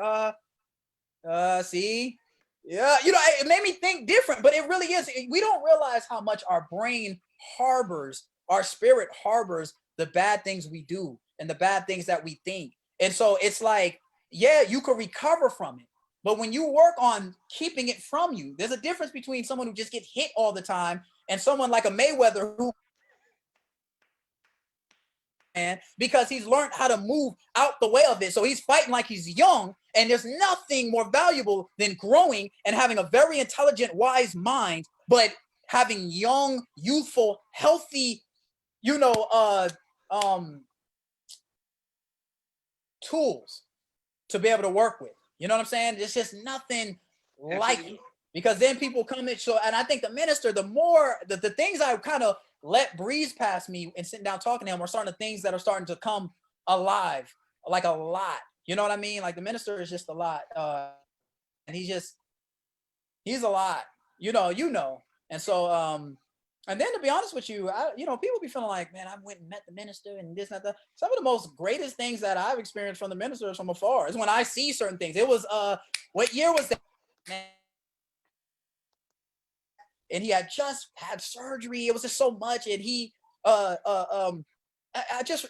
B: see, yeah, it made me think different, but it really is. We don't realize how much our brain harbors, our spirit harbors the bad things we do and the bad things that we think. And so it's like, yeah, you could recover from it. But when you work on keeping it from you, there's a difference between someone who just gets hit all the time and someone like a Mayweather who, because he's learned how to move out the way of it. So he's fighting like he's young, and there's nothing more valuable than growing and having a very intelligent, wise mind, but having young, youthful, healthy, tools to be able to work with. You know what I'm saying? There's just nothing like it, because then people come in. So, and I think the minister, the more the things I kind of let breeze past me and sitting down talking to him are starting to things that are starting to come alive, like a lot. You know what I mean? Like the minister is just a lot. And he's a lot, And so, and then to be honest with you, people be feeling like, man, I went and met the minister and this and that. Some of the most greatest things that I've experienced from the minister is from afar. Is when I see certain things. It was, what year was that? Man? And he had just had surgery. It was just so much. And he, just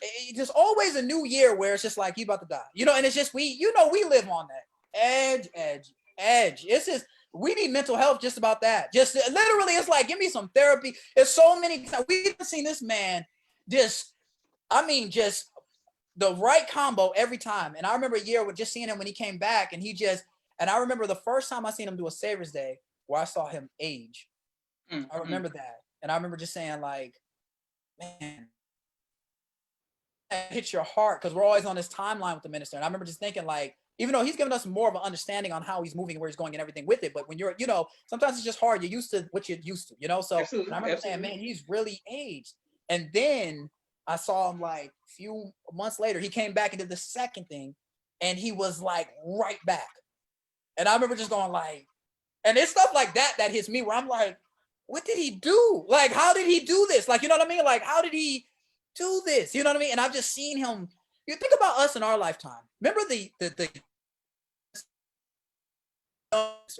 B: always a new year where it's just like, you about to die, and it's just, we live on that edge. It's just, we need mental health just about that. Just literally, it's like, give me some therapy. It's so many times we've seen this man just the right combo every time. And I remember a year with just seeing him when he came back, and and I remember the first time I seen him do a Savior's Day where I saw him age. Mm-hmm. I remember that. And I remember just saying like, man, it hits your heart, because we're always on this timeline with the minister. And I remember just thinking like, even though he's given us more of an understanding on how he's moving, where he's going and everything with it. But when you're, sometimes it's just hard. You're used to what you're used to, So I remember saying, man, he's really aged. And then I saw him like a few months later, he came back and did the second thing, and he was like right back. And I remember just going like, and it's stuff like that hits me where I'm like, what did he do? Like, how did he do this? Like, you know what I mean? Like, how did he do this? You know what I mean? And I've just seen him. You think about us in our lifetime. Remember the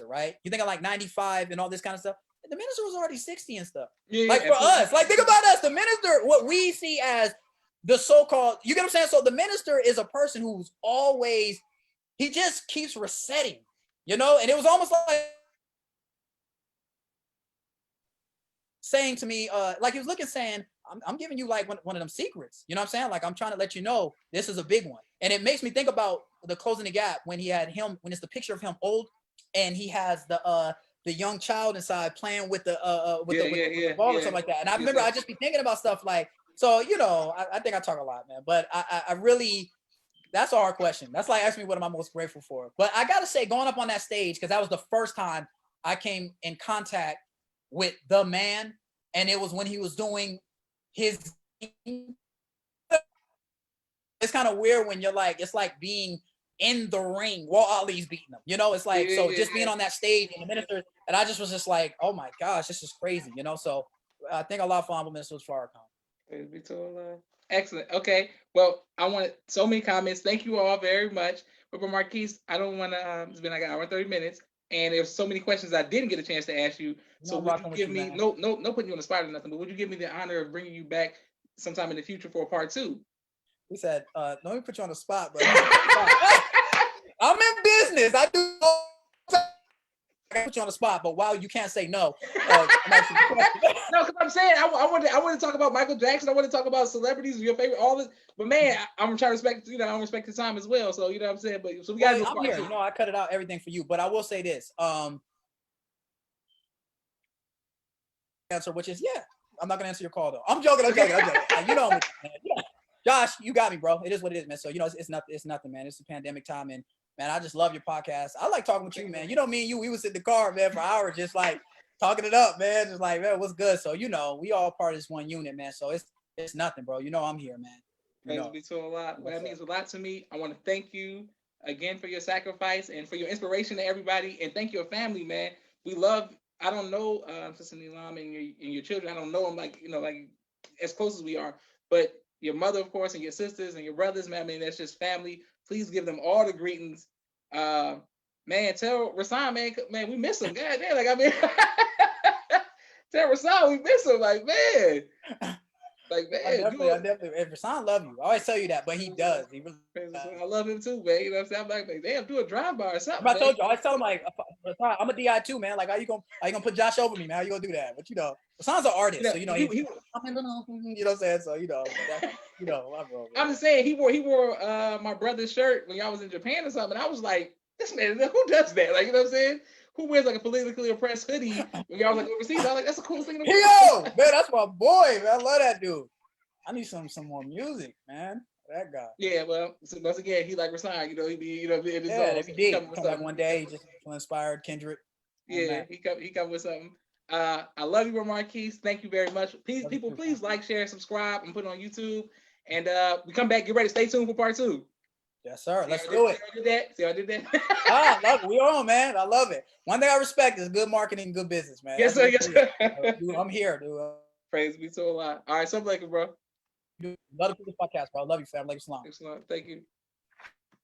B: right? You think of like 95 and all this kind of stuff. The minister was already 60 and stuff. Yeah, like for us, like think about us. The minister, what we see as the so-called, you get what I'm saying? So the minister is a person who's always he just keeps resetting, you know? And it was almost like saying to me, like he was looking saying, I'm giving you like one of them secrets. You know what I'm saying? Like I'm trying to let you know this is a big one. And it makes me think about the Closing the Gap when he had him, when it's the picture of him old and he has the young child inside playing with the with the ball or something like that. And I remember I just be thinking about stuff like, so you know, I think I talk a lot, man. But I really, that's a hard question. That's like asking me what am I most grateful for. But I gotta say, going up on that stage, because that was the first time I came in contact with the man, and it was when he was doing his. It's kind of weird when you're like, it's like being in the ring while Ali's beating them. You know, it's like, so just being on that stage and the minister, and I just was just like, oh my gosh, this is crazy, you know? So I think a lot of honorable mentions was Farrakhan.
A: Excellent. Okay. Well, I want so many comments. Thank you all very much. But Marquis, I don't want to, it's been like an hour and 30 minutes. And there's so many questions I didn't get a chance to ask you. So would you give me, no putting you on the spot or nothing, but would you give me the honor of bringing you back sometime in the future for a part 2?
B: He said, let me put you on the spot, but I'm in business. I do. I put you on the spot, but while you can't say no.
A: No, because I'm saying I want to talk about Michael Jackson. I want to talk about celebrities, your favorite, all this. But man, I'm trying to respect, you know, I respect his time as well. So you know what I'm saying. But so we got to do part 2.
B: You know, I cut it out everything for you, but I will say this. Answer, which is I'm not gonna answer your call though. I'm joking. You know me, man. Yeah. Josh, you got me, bro. It is what it is, man. So you know, it's nothing, man. It's a pandemic time, and man, I just love your podcast. I like talking with you, man. You know, me and you, we was in the car, man, for hours, just like talking it up, man. Just like, man, what's good? So you know, we all part of this one unit, man. So it's nothing, bro. You know, I'm here, man.
A: Thanks be to a lot. Well, that means a lot to me. I want to thank you again for your sacrifice and for your inspiration to everybody, and thank your family, man. We love. I don't know Sister Nilam and your children. I don't know them like, you know, like as close as we are, but your mother, of course, and your sisters and your brothers, man. I mean, that's just family. Please give them all the greetings. Man, tell Rasan, man, we miss him. God damn, like I mean, tell Rasan we miss him. Like man,
B: I definitely. If Rasan love you, I always tell you that, but he does. He really.
A: I love him too, man. You know what I'm saying? I'm like, damn, do a drive-by or something.
B: I told you, I always tell him like, I'm a DI too, man. Like, how you gonna put Josh over me, man? How you gonna do that? But you know, Rasan's an artist, so you know you know what I'm saying. So you know, I'm
A: just saying he wore my brother's shirt when y'all was in Japan or something. And I was like, this man, who does that? Like, you know what I'm saying? Who wears like a politically oppressed hoodie when y'all was like overseas? I was like, that's the coolest thing in the world.
B: Yo, man, that's my boy, man. I love that dude. I need some more music, man. That guy.
A: Yeah, well, so once again, he like Rasan, you know, he be, you know, in his
B: zone. If he did, come back one day, he just inspired Kendrick.
A: Yeah, he come with something. I love you, Marquis. Thank you very much. Please, people, please like, share, subscribe, and put it on YouTube. And we come back. Get ready. Stay tuned for part 2.
B: Yes, sir. Let's do it.
A: See how I did that?
B: I love it. We on, man. I love it. One thing I respect is good marketing, good business, man.
A: Yes, sir. Yes, sir.
B: Dude, I'm here, dude.
A: Praise be to Allah. All right, something like it, bro.
B: Love the podcast, bro. I love you, fam. Like Islam.
A: Thank you.